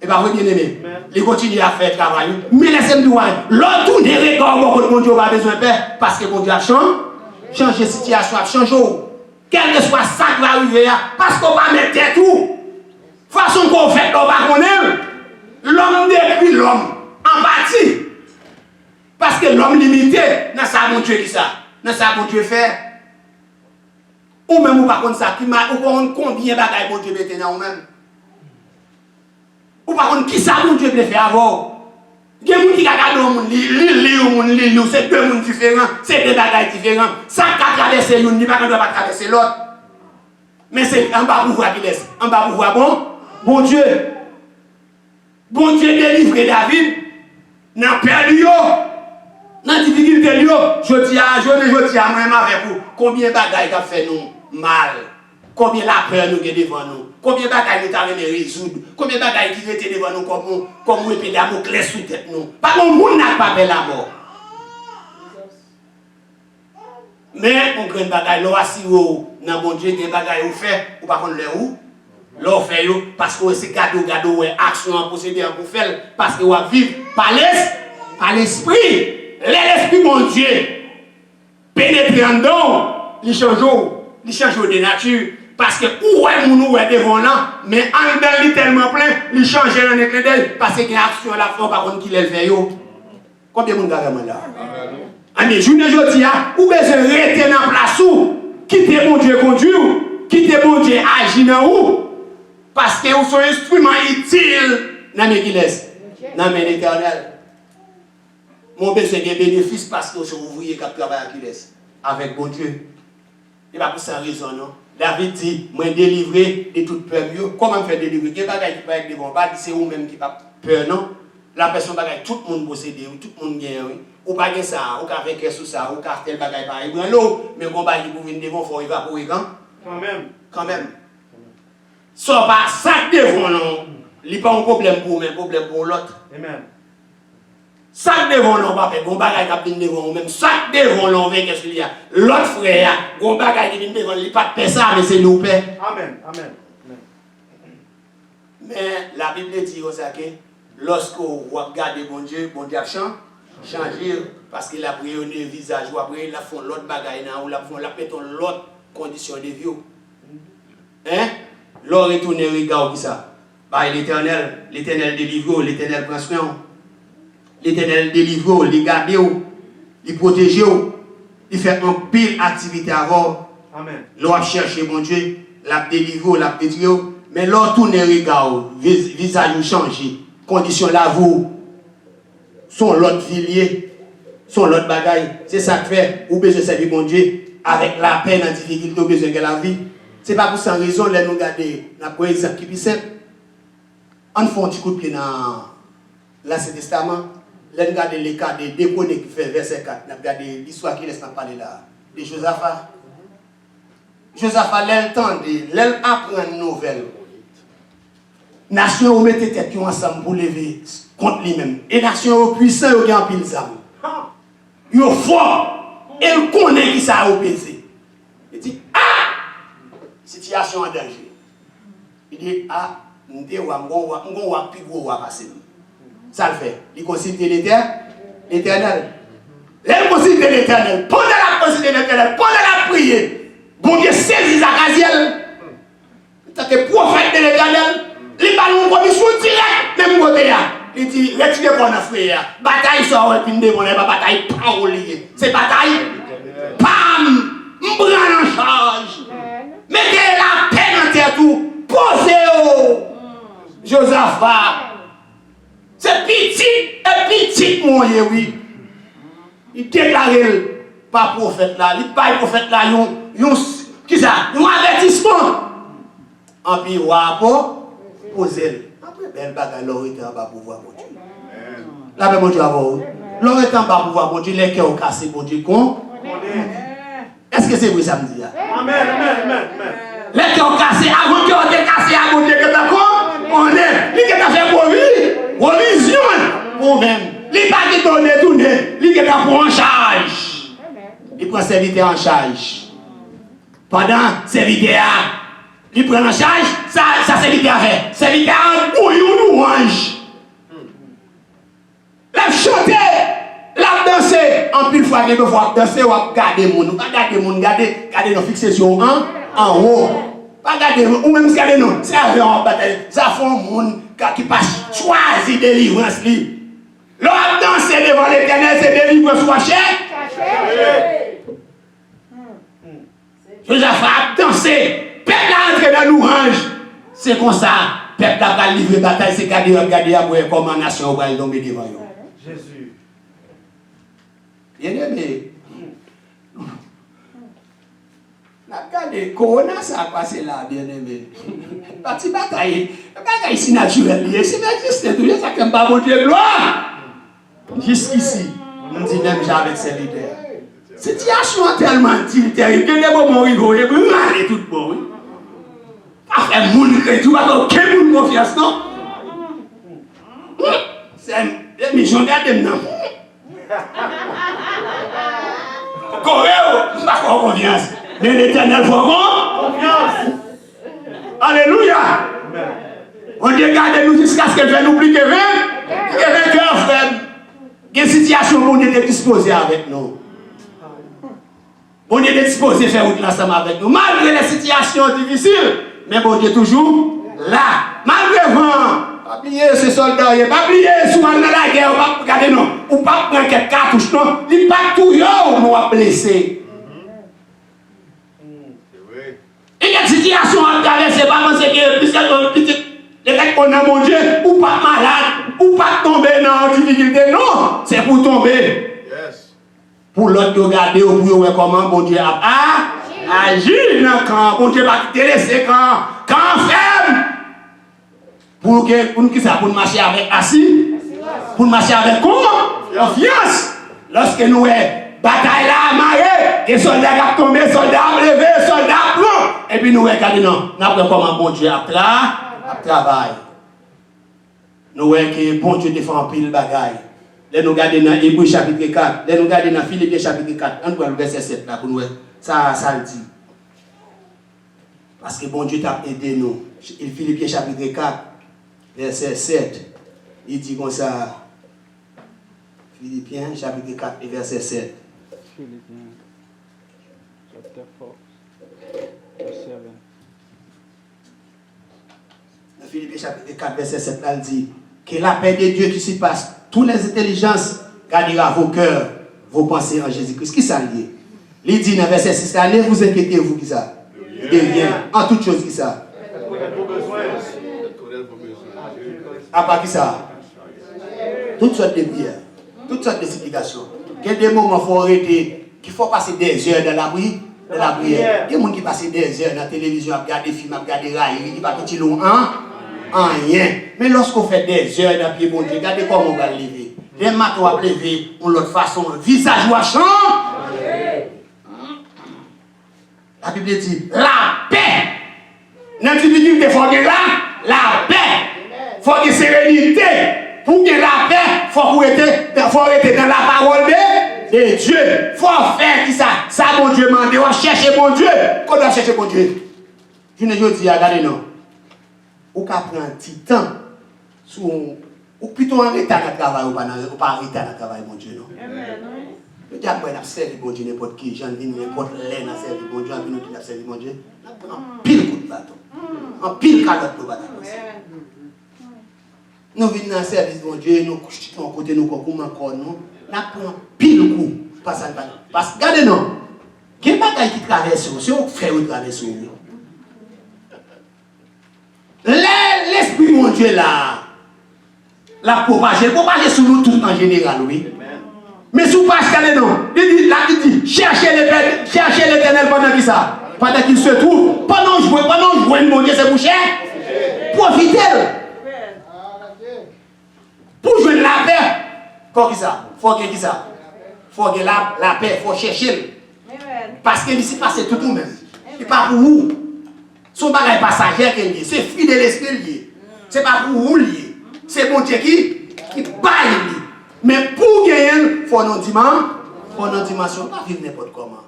Et bien, vous bien aimé, il continue à faire travail. Mais laissez-moi dire, l'autre des records, mon Dieu n'a pas besoin de faire, parce que mon Dieu a changé la situation, a changé. Quel que soit ça qui va arriver, parce qu'on va mettre tout. Façon qu'on fait, on va connaître. L'homme détruit l'homme en partie. Parce que l'homme limité, dans ça, mon Dieu dit ça. Dans ça, mon Dieu fait. Ou même, ou par contre, ça, ou par contre, combien de bagailles, mon Dieu mette dans vous-même. Ou par contre, qui ça, mon Dieu peut faire avant. Il y a des gens qui regardent l'île, c'est deux mondes différents, c'est deux bagailles différents. Ça qui traverse l'une, il ne doit pas traverser l'autre. Mais c'est en bas pour voir qui laisse. En bas pour voir, bon Dieu. Bon Dieu délivre David, dans perdu, dans la difficulté, je dis à moi-même avec vous, combien de bagailles qu'a fait nous mal, combien la peur nous est devant nous, combien de bagailles nous avons résoudre, combien de bagailles qui étaient devant nous comme un épée Damoclès sous tête nous. Pas qu'on monde n'a pas fait la mort. Mais on crée une bagaille, là, si vous, dans bon Dieu, des bagailles vous fait, ou pas qu'on les où? L'on fait parce que c'est gado, action en procédé pour faire, parce que vous vivez par l'esprit. L'esprit, mon Dieu, pénétre en dedans, il change de nature. Parce que où est mon est devant là, mais en dedans, il est tellement plein, il change en éclat d'elle, parce qu'il y a une action à la fois, par contre, qu'il est fait. Combien de monde vraiment là? Mais je ne dis pas, ou besoin de rester dans la place où, quitter mon Dieu conduire, quitter mon Dieu agir dans où. Parce que vous sont instruments utiles dans l'église, dans l'éternel. Mon besoin de bénéfice parce que vous sont ouvriers qui travaillent à l'église. Avec bon Dieu. Il n'y a pas pour ça raison, non? David dit, moi délivré de toute peur. Comment faire délivrer? Il y a des bagages qui peuvent être devant. Pas c'est vous-même qui pas peur, non? La personne bagage, tout le monde possède, tout le monde gagne. Ou pas ça, ou qu'à faire sur ça, ou qu'à tel bagage pareil. L'eau, mais bon bagage pour venir devant, il faut évaporer quand même. Quand même. Ça pas ça devant, non? Il n'y a pas un problème pour vous, mais un problème pour l'autre. Amen. Ça devant non pas fait bon bagage qui vient devant même ça devant non qu'est-ce qu'il y a l'autre frère bon bagage qui vient devant il pas de ça mais c'est nous père amen amen mais la Bible dit ça que lorsque vous regardez bon Dieu a changé parce qu'il a pris un visage ou après il a fait l'autre bagage ou la fait l'autre condition de vie hein l'on retourne regarde ça bah l'éternel délivre l'éternel prend soin. L'Éternel délivre, il garde, il protège, il fait un pile activité avant. Amen. L'on cherche mon Dieu, l'a délivre, l'a détruit, mais l'on tourne regarde, visage changé, condition la vous, son l'autre villier, son l'autre bagaille. C'est ça que fait, ou besoin de servir mon Dieu, avec la peine, la difficulté, ou besoin de la vie. C'est pas pour ça raison, là nous garder, la exemple qui est simple. On fait un petit coup de pied dans l'Ancien Testament. Là, nous regardons les cas de déconner qui fait verset 4. Nous regardons l'histoire qui laisse parler là. De Josaphat. Josaphat, l'entendait, l'apprend une nouvelle. Nation, on mettait tête ensemble pour lever contre lui-même. Et nation puissant, ils ont pile d'âme. Ils sont forts. Et ils connaissent qui ça a opposé. Il dit, ah! Situation en danger. Il dit, ah, nous devons plus gros passer. Ça le fait. Il considère l'éternel. Il considère l'éternel. Pendant la considère l'éternel, pendant la prière, bon Dieu saisit Zachaziel. Tant que prophète de l'éternel, il parle une commission directe, même côté là. Il dit, retirez pour notre frère. Bataille sort, et puis nous devons pas bataille parolier. C'est bataille. Pam! M'prend en charge. Mettez la peine en terre tout. Posez-vous. Josaphat. C'est petit, mon Dieu, oui. Il déclare, pas prophète là, il pas prophète là, qui ça? Un avertissement. En puis, on va poser. Après, belle bagaille, l'or était en bas pour voir mon Dieu. Là, ben, mon Dieu, l'or était en bas pour voir mon Dieu, les cœurs cassés, mon Dieu, con. Est-ce que c'est vrai ça me dit? Amen, amen, amen. Les cœurs cassés, avant qu'ils aient cassé, avant qu'ils aient d'accord, on est. Il a fait pour lui. Religion, pour même. Il n'a pas de tourner, il est en charge. Il prend serviteur en charge. Pendant serviteur, il prend en charge, ça serviteur fait. Serviteur en bouillon louange. La chanter, la danser. En plus, il faut que vous danser ou garder les gens. Pas garder les gens, garder nos fixations en haut. Pas garder, ou même si garder nous. Ça fait en bataille. Ça fait un monde qui passe choisir délivrance. L'on a dansé devant l'éternel, c'est délivrance soit cher. Josaphat a dansé. Peuple a entré dans l'ourange. C'est comme ça. Peuple a livré bataille. C'est garder après comment nation va tomber devant eux. Jésus. Bien aimé. Regardez, Corona, ça a passé là, bien aimé. Parti bataille, c'est naturel, c'est n'existe toujours, ça ne pas monter gloire. Jusqu'ici, on dit même jamais serviteur. Situation tellement terrible, que les moments où ils vont aller tout bon. Après, tout le monde, quel monde confiance, non? C'est une mission de non. Coréo, pas confiance. Mais l'éternel faut confiance. Alléluia. On regarde nous jusqu'à ce qu'elle nous oublie que avec un frère, quelle situation on est disposé avec nous. On est disposé à faire route ensemble avec nous. Malgré les situations difficiles, mais bon Dieu toujours là. Malgré le vent, pas oublier ce soldat, pas oublier souvent dans la guerre, pas regarder non, ou pas prendre quelques cartouches, non. Il pas tout yo, nous a blessé. Et il y a une situation à traverser, pas penser que puisque petit, le fait qu'on a mon Dieu, ou pas malade, ou pas tomber dans une difficulté, non, c'est pour tomber. Yes. Pour l'autre regarder ou pour voir comment bon Dieu a agi dans le camp, bon Dieu va te laisser quand ferme. Pour qui ça? Pour marcher avec assis, pour marcher avec confiance. Lorsque nous bataille là amarrée, les soldats qui tombent, soldats levés, soldats blancs. Et puis nous regardons, non, nous apprenons comment bon Dieu a travaillé. Nous voyons que bon Dieu défend pile bagaille. Là nous regardons dans Hébreux chapitre 4, là nous regardons dans Philippiens chapitre 4, on prend le verset 7 là pour nous, ça le dit. Parce que bon Dieu t'a aidé nous. Philippiens chapitre 4, verset 7, il dit comme ça. Philippiens chapitre 4 et verset 7. Philippians chapter 4, verse 7. Philippiens chapitre 4, verset 7, là, il dit que la paix de Dieu qui surpasse toutes les intelligences gardera vos cœurs, vos pensées en Jésus-Christ. Qui ça lié? Il dit dans verset 6, là, ne vous inquiétez, vous qui ça? De rien. En toute chose qui ça? À part qui ça? Toutes sortes de prières, toutes sortes de supplications. Il y a des moments où il faut arrêter, qu'il faut passer des heures dans la prière. Il y a des gens qui passent des heures dans la télévision à regarder des films, à regarder des rails, qui pas petit long, en rien. Mais lorsqu'on fait des heures dans le pied, bon Dieu, regardez comment on va lever. Les matins on va lever, on l'autre façon, le visage va changer. La Bible dit, la paix. Dans le livre de faut la paix. Il faut qu'il y ait sérénité. Pour qu'il y ait la paix, il faut être dans la parole de Dieu. Il faut faire qui ça? Ça, bon Dieu, demande. On va chercher bon Dieu. Qu'on doit chercher bon Dieu. Je ne dis pas, regardez, non. Ou qu'à prendre un petit temps, ou plutôt en état de travail, ou pas en état de travail, mon Dieu, non. Le diable, il a servi bon Dieu, n'importe qui, j'en dis n'importe l'air, n'a servi bon Dieu, il a servi bon Dieu. Il a un pile coup de bâton. Un pile calotte de bâton. Nous venons dans le service de mon Dieu, nous couchons à côté de nous, comme encore, nous prenons pile coup. Parce que, regardez, non, quel bagaille qui traverse, c'est au frère qui traverse. L'esprit, mon Dieu, là, la propager sur nous tous en général, oui. Mais si vous pas regardez, non, il dit, cherchez l'éternel pendant qu'il ça, pendant qu'il se trouve, pendant que je vois mon Dieu, c'est pour cher, profitez. Pour jouer la paix, faut que ça, faut que la paix, faut chercher. Parce que ici passe tout nous même. Et pas pour vous. Son bagage passager qu'il est, c'est fidèle l'esprit lié. C'est pas pour vous lié. C'est bon Dieu qui baille. Mais pour gagner, faut nos dimensions, pas vivre n'importe comment.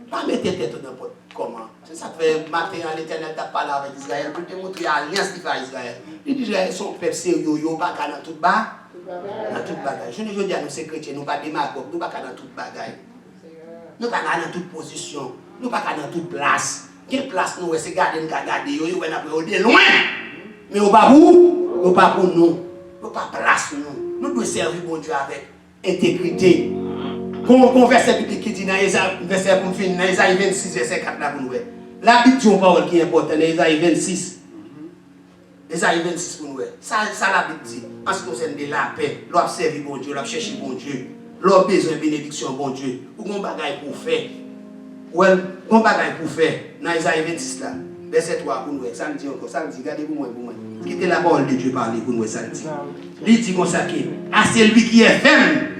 Pas mettre tête n'importe comment. C'est ça que fait matin à l'éternel t'a parlé avec Israël pour démontrer l'alliance qu'il fait à Israël. Il dit Israël son peuple sérieux, pas dans tout bas. Dans toute bagaille. Je ne veux dire, nous, ces chrétiens, nous ne pas démagogues, nous ne pas dans toute bagaille. Nous ne pas dans toute position, nous ne pas dans toute place. Quelle place nous, c'est garder, nous garder, nous de loin. Mais nous pas pour nous, pas pour nous, nous pas place nous. Nous devons servir bon Dieu avec intégrité. Qu'on verset biblique qui dit dans verset pour finir, dans Isaïe 26, verset 4 là pour nous. La Bible dit une parole qui est importante, dans Isaïe 26. Isaïe 26 pour nous. Ça la Bible dit. Parce que nous sommes de la paix. L'on servir bon Dieu, l'on chercher bon Dieu. L'on besoin de bénédiction bon Dieu. Ou qu'on bagaille pour faire. Ou qu'on bagaille pour faire. Dans Isaïe 26 là. Verset 3 pour nous. Ça me dit encore. Ça me dit, regardez pour moi. Quittez la parole de Dieu parler pour nous. Ça me dit. Il dit comme ça que à celui qui est ferme.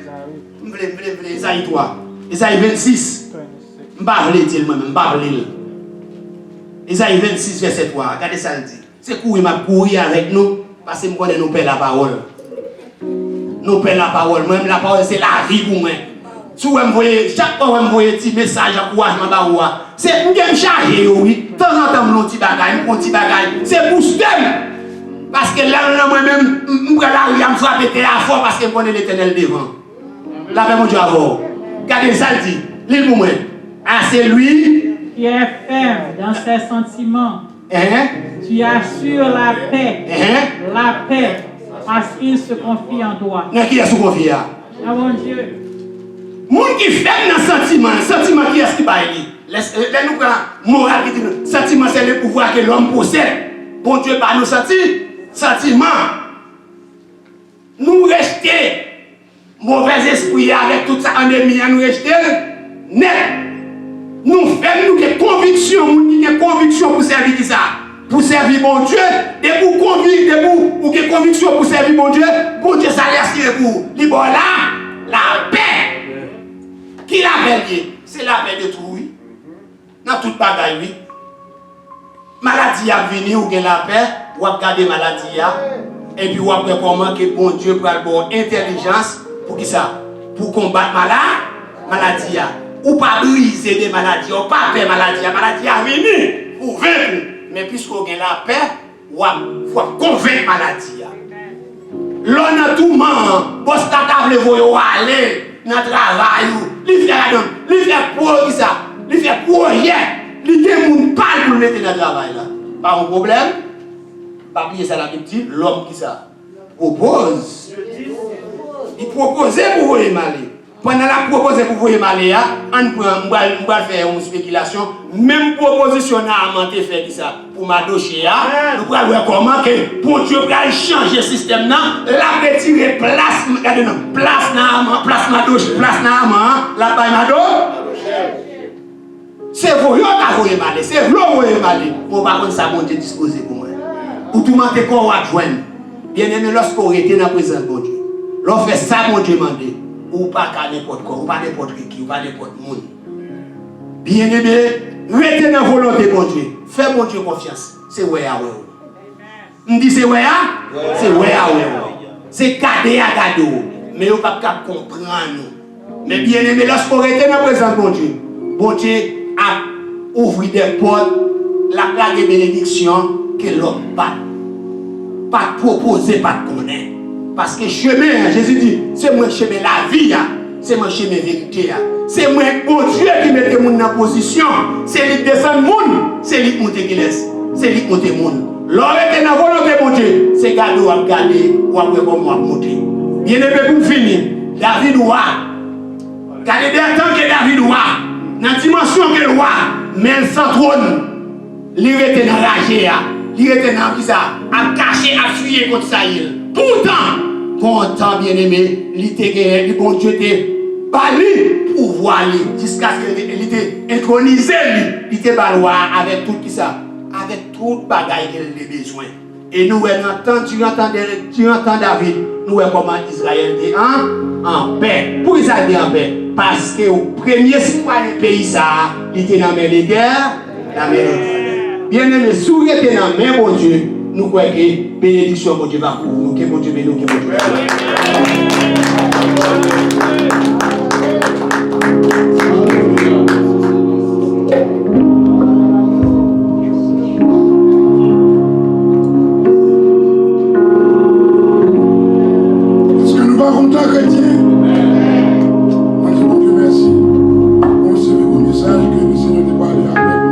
Isaïe 3. Isaïe 26. Je ne vais pas dire moi-même. Je ne vais pas dire. Isaïe 26 verset 3. Regardez ça me dit. C'est courir, m'a courir avec nous, parce que nous connaissons nous perdons la parole. Nous perdons la parole. Même la parole, c'est la vie pour moi. Si vous voyez, chaque fois que vous voyez un petit message, encouragement, c'est pour me charger, oui. De temps en temps, mon petit bagage, c'est pour ce parce que là, moi-même, je vais la rue, je me frappe à fort parce que je connais l'éternel devant. La paix, mon Dieu, avant. Regardez ça, il dit, l'île pour moi. Ah, c'est lui qui est ferme dans ses sentiments. Tu assures la paix, parce qu'il se confie en toi. Qui est-ce qui confie? Ah mon Dieu. Moun qui ferme dans le sentiment qui est-ce qui va aller? Laisse-nous prendre morale qui dit sentiment, c'est le pouvoir que l'homme possède. Bon Dieu, par nos sentiments. Nous restons mauvais esprit avec tout ça en ennemi, nous restons net. Nous faisons des convictions, nous avons conviction pour servir ça. Pour servir mon Dieu, et pour convaincre, ou des convictions pour servir mon Dieu ça laisse pour libre là, la paix. Qui la paix? C'est la paix de tout, oui. Dans toute bagaille, oui. Maladie a venu, ou bien la paix, ou a gardé maladie, et puis ou après comment que bon Dieu prend bonne intelligence pour qui ça? Pour combattre maladie. Ou pas briser des maladies, ou pas faire maladie. Maladie a venu pour vaincre. Mais puisqu'on a la paix, ou faut convaincre maladie. L'on a tout le monde, pour ce table vous aller dans le travail, il fait pour ça, il fait projet, il fait mon parle pour mettre dans le travail là. Pas un problème. Pas oublier ça la Bible dit, l'homme qui ça propose. Il propose pour vous aller. Pendant la proposition pour vous aller, on va faire une spéculation. Même proposition à monter faire ça pour m'adocher, nous allons voir comment que pour Dieu va changer le système là, la retirer place, regardez nous, place m'adoche, place la paille m'adoche. C'est vous qui avez mal, c'est vous qui avez mal. On va prendre ça, mon Dieu disposé pour moi. Ou tout le monde est qu'on va joindre. Bien aimé, lorsqu'on était dans la présence de mon Dieu, lorsqu'on fait ça, mon Dieu demande. Ou pas qu'à n'importe quoi, ou pas n'importe qui, ou pas n'importe monde. Bien aimé, restez dans la volonté de mon Dieu. Fais mon Dieu confiance. C'est ouais à ouais. On dit c'est ouais à? C'est ouais à ouais. C'est cadeau à cadeau. Mais on ne peut pas comprendre nous. Mais bien aimé, lorsqu'on reste dans la présence de mon Dieu a ouvert des portes, la plaque de bénédiction que l'homme pas proposer, pas connaître. Parce que chemin, Jésus dit, c'est moi chemin la vie, c'est moi chemin vérité. C'est moi, bon Dieu, qui met les gens en position. C'est lui qui descend le monde, c'est lui qui monte l'église, c'est lui qui monte le monde. L'homme est dans la volonté de mon Dieu, c'est garder ou regarder ou après comment monter. Bien aimé pour finir, David roi. Regardez des temps que David roi, dans la dimension que le roi, mais sans trône, il était dans la rage, il était dans ça, à cacher, à fuir contre ça. Pourtant, content bien aimé, il était bon Dieu était bali pour voir jusqu'à ce qu'il était intronisé, il était balois avec tout ça, avec tout le bagage qu'il avait besoin. Et nous, tu entends David, nous voyons comment Israël était en paix. Pour Israël était en paix, parce que au premier citoyen du pays, il était dans la main des guerres, la main des guerres. Bien aimé, si vous êtes dans la main, mon Dieu, nous croyons que bénédiction, mon Dieu, va pour nous, que mon Dieu bénisse, que mon Dieu Est-ce que nous parlons tant chrétien? Moi, je vous remercie. On recevait vos messages que le Seigneur nous parlait avec nous.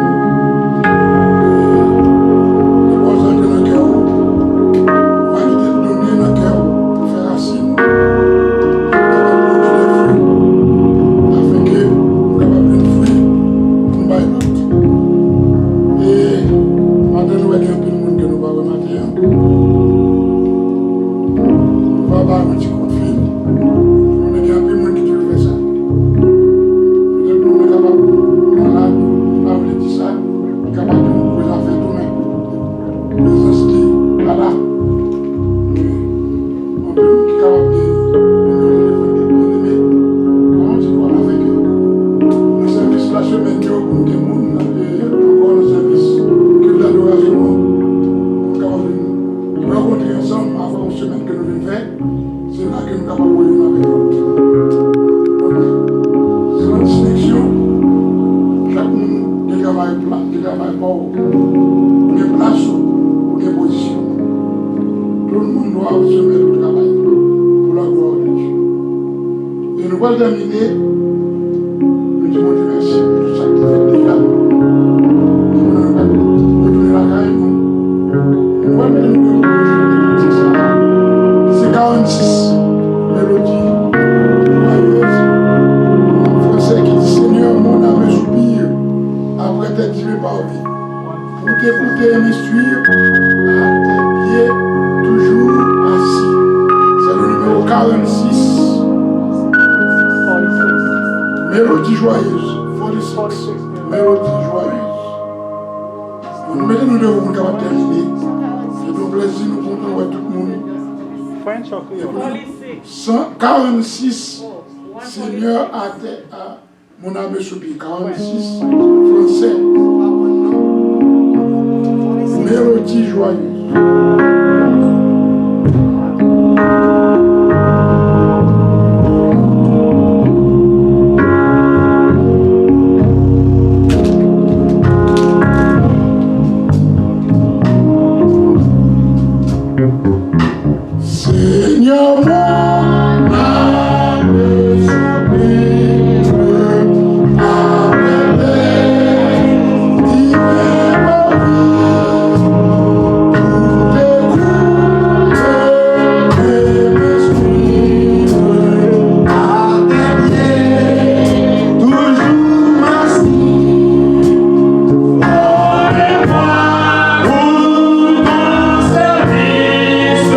pour t'écouter et me suivre à tes pieds, toujours assis. C'est le numéro 46. Mélodie joyeuse. 46. Mélodie joyeuse. Nous mettons devant nous capables de terminer. C'est un plaisir, nous comptons avec tout le monde. French or Creole? 46, Seigneur à mon âme soupir. 46, français. Mélodie joyeuse. Seigneur, mon âme soupire avec divine Service,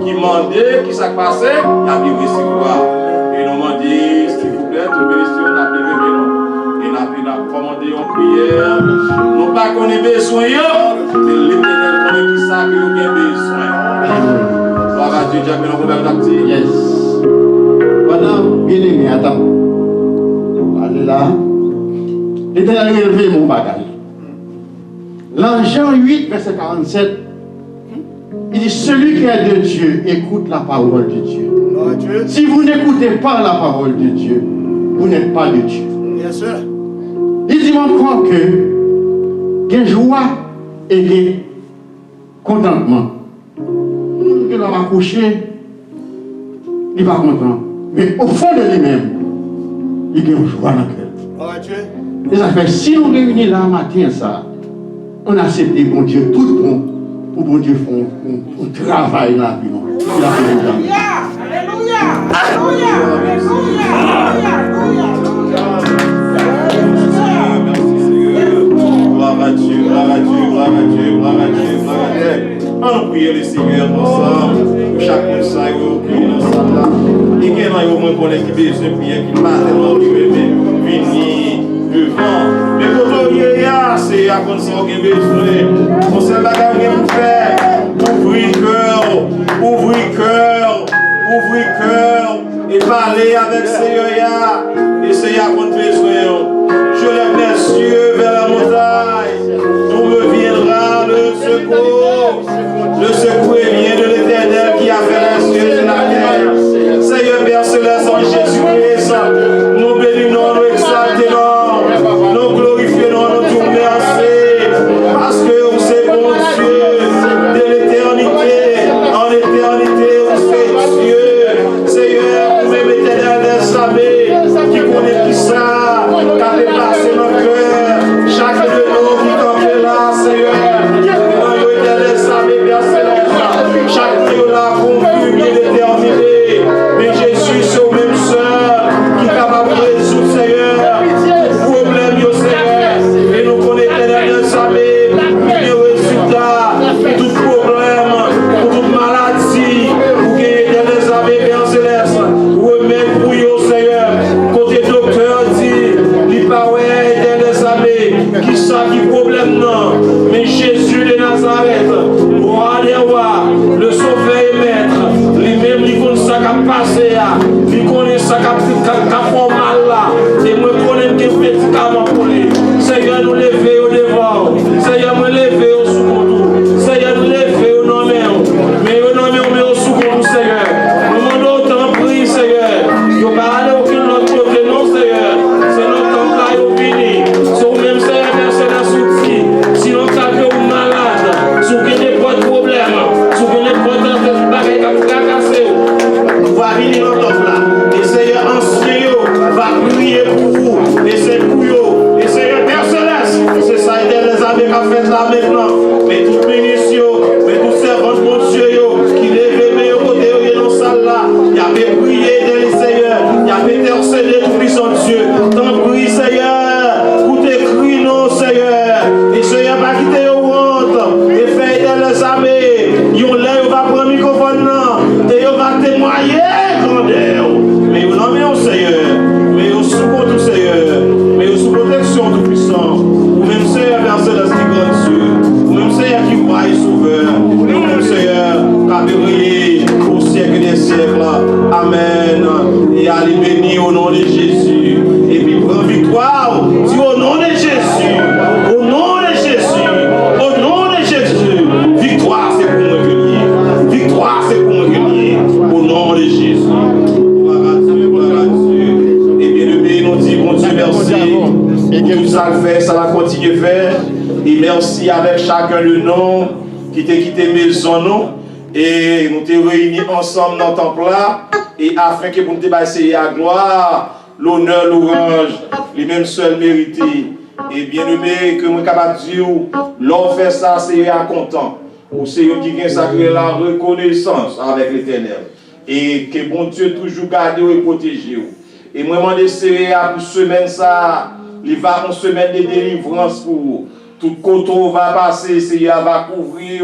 qui demandait, qui s'est passé, il a pu recevoir. Et nous m'ont dit, s'il vous plaît, tout bénéfice, on a levé nous. Et nous avons commandé une prière. Nous pas qu'on ait besoin, c'est l'Éternel connaît qui ça que nous avons besoin. Gloire à Dieu, Dieu, nous avons besoin. Yes. Voilà, bien aimé, attends. Allez là. L'Éternel a élevé mon bagage. Dans Jean 8, verset 47, il dit, celui qui est de Dieu écoute la parole de Dieu. Si vous n'écoutez pas la parole de Dieu, vous n'êtes pas de Dieu. Yes, sir. Il dit encore que il y a joie et il y a contentement. Il va coucher, il va content. Mais au fond de lui-même, il y a une joie dans le cœur. Et ça fait, si nous réunissons là matin, ça, on accepte bon Dieu tout bon pour bon Dieu faire un travail là. Il a fait le temps. Gloire à Dieu, gloire à Dieu, gloire à Dieu, gloire à Dieu, gloire à Dieu. On prie le Seigneur ensemble. Chacun ça, on prie dans ça là. Et qu'il y a au moins qu'on ait qui besoin de prier, qui pas tellement venir devant. Mais quand on y a, c'est à qu'on s'en a besoin. On sait pas qu'on va faire. Ouvrez cœur, ouvrez cœur, ouvrez cœur. Et parler avec Seigneur. Et Seigneur qu'on a besoin. Je lève les yeux vers la montagne, d'où me viendra le secours. Le secours vient de l'Éternel qui a fait les cieux et la terre. Seigneur Père Céleste, en Jésus-Christ, nous bénissons, nous exaltons, nous glorifions, nous te remercions, parce que vous êtes bon Dieu de l'éternité, en éternité, vous êtes Dieu. Seigneur, vous-même Éternel des armées, qui connaît qui ça, qui a dépassé nos cœurs, chacun de nous qui campe là, Seigneur, nous Éternel des armées, Père Céleste, chaque Dieu là, convenu de l'éternité, mais Jésus, c'est au même seul, qui est capable de résoudre, Seigneur, le problème, Seigneur, et nous connaissons Éternel des armées, le résultat, tout problème, pour toute maladie, pour qu'il y ait des armées, Père Céleste, remettre pour vous, Seigneur, côté docteur dit, il paraît des armées, qui ça qui problème non, mais Jésus de Nazareth, roi des rois, le sauveur et maître, lui-même il connaît ça qui a passé, il connaît ça qui a fait mal là, et moi je connais des médicaments pour lui. Seigneur, nous lever au devant, Seigneur, nous lever au sous Seigneur, nous lever au nom mais au nom mais au sous Seigneur. Nous demandons autant prix, Seigneur. Il n'y a pas aucun autre côté, non, Seigneur. C'est notre temps là, il est fini. C'est au même Seigneur, c'est la souci. Sinon, quand vous êtes malade, si vous avez des problèmes, si vous avez des bagages à vous casser, vous allez venir dans notre là. Et Seigneur, ancien, va prier pour vous. Et c'est pour vous. Et Seigneur, Père Céleste, c'est ça, il y a des amis qui ont fait là maintenant. Mais tout bénissio, mais tout servant de mon Dieu, qui lève mes côtés, dans la salle là, il y avait prié de Seigneur, il y avait intercédé tout puissant Dieu. Tant prie, Seigneur, pour t'écrire, non, Seigneur. Et Seigneur, va quitter au honte, et faire de les armées. Ils ont l'air, on va prendre le microphone là, et on va témoigner, grandeur. Mais on en met au Seigneur, mais on sous tout Seigneur, mais on sous protection tout puissant. Ou même Seigneur, Père Céleste, qui grand Dieu. Ou même Seigneur, qui croit et sauveur. Ou même Seigneur, qui a brillé au siècle des siècles. Amen. Et allez bénir au nom de Jésus. Et puis prends victoire. Dis au nom de Jésus. Au nom de Jésus. Au nom de Jésus. Victoire, c'est pour moi que lié. Victoire, c'est pour moi que lié. Au nom de Jésus. Gloire à Dieu, gloire à Dieu. Et bien aimé, nous disons, bon Dieu, merci. Et que ça le fait, ça va continuer à faire. Et merci avec chacun de nous qui t'a quitté maison nous. Et nous t'es réunis ensemble dans le temple là. Et afin que pour nous débasser à gloire, l'honneur, l'orange, les mêmes seuls mérités. Et bien aimé, que nous capable de dire, l'on fait ça, c'est à content. Ou c'est qui vient sacrer la reconnaissance avec l'Éternel. Et que bon Dieu toujours garde et protège. Et moi, je m'en à pour semaine ça, il va une semaine de délivrance pour vous. Tout coton va passer, Seigneur va couvrir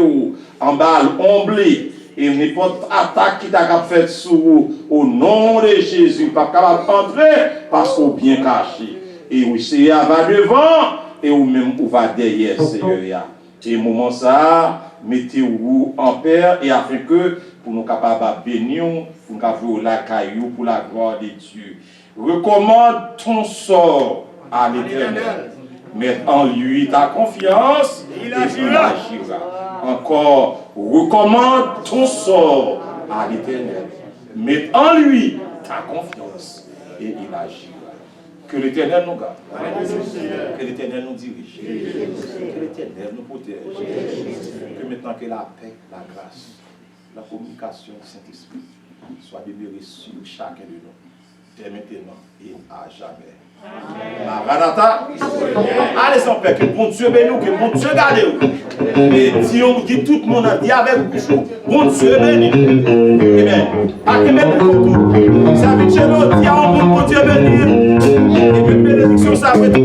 en bas, omblé. Et n'importe attaque qui t'a fait sur vous, au nom de Jésus, pas capable d'entrer parce qu'on bien caché. Et oui, Seigneur va devant et ou même ou va derrière, Seigneur. Et au moment ça, mettez-vous en paix et afin que pour nous capables de bénir, pour nous capables la caillou pour la gloire de Dieu. Recommande ton sort à l'Éternel. Mets en lui ta confiance et il agira. Encore, recommande ton sort à l'Éternel. Mets en lui ta confiance et il agira. Que l'Éternel nous garde. Que l'Éternel nous dirige. Que l'Éternel nous protège. Que maintenant que la paix, la grâce, la communication du Saint-Esprit soit demeurée sur chacun de nous. Dès maintenant et à jamais. Maranatha. Allez sans peur, que bon Dieu bénisse, que bon Dieu garde vous. Et dit tout le monde a dit avec vous. Bon Dieu bénisse. Amen. À que mettre tout. Ça veut dire que bon Dieu bénisse. Et puis bénédiction ça fait tout.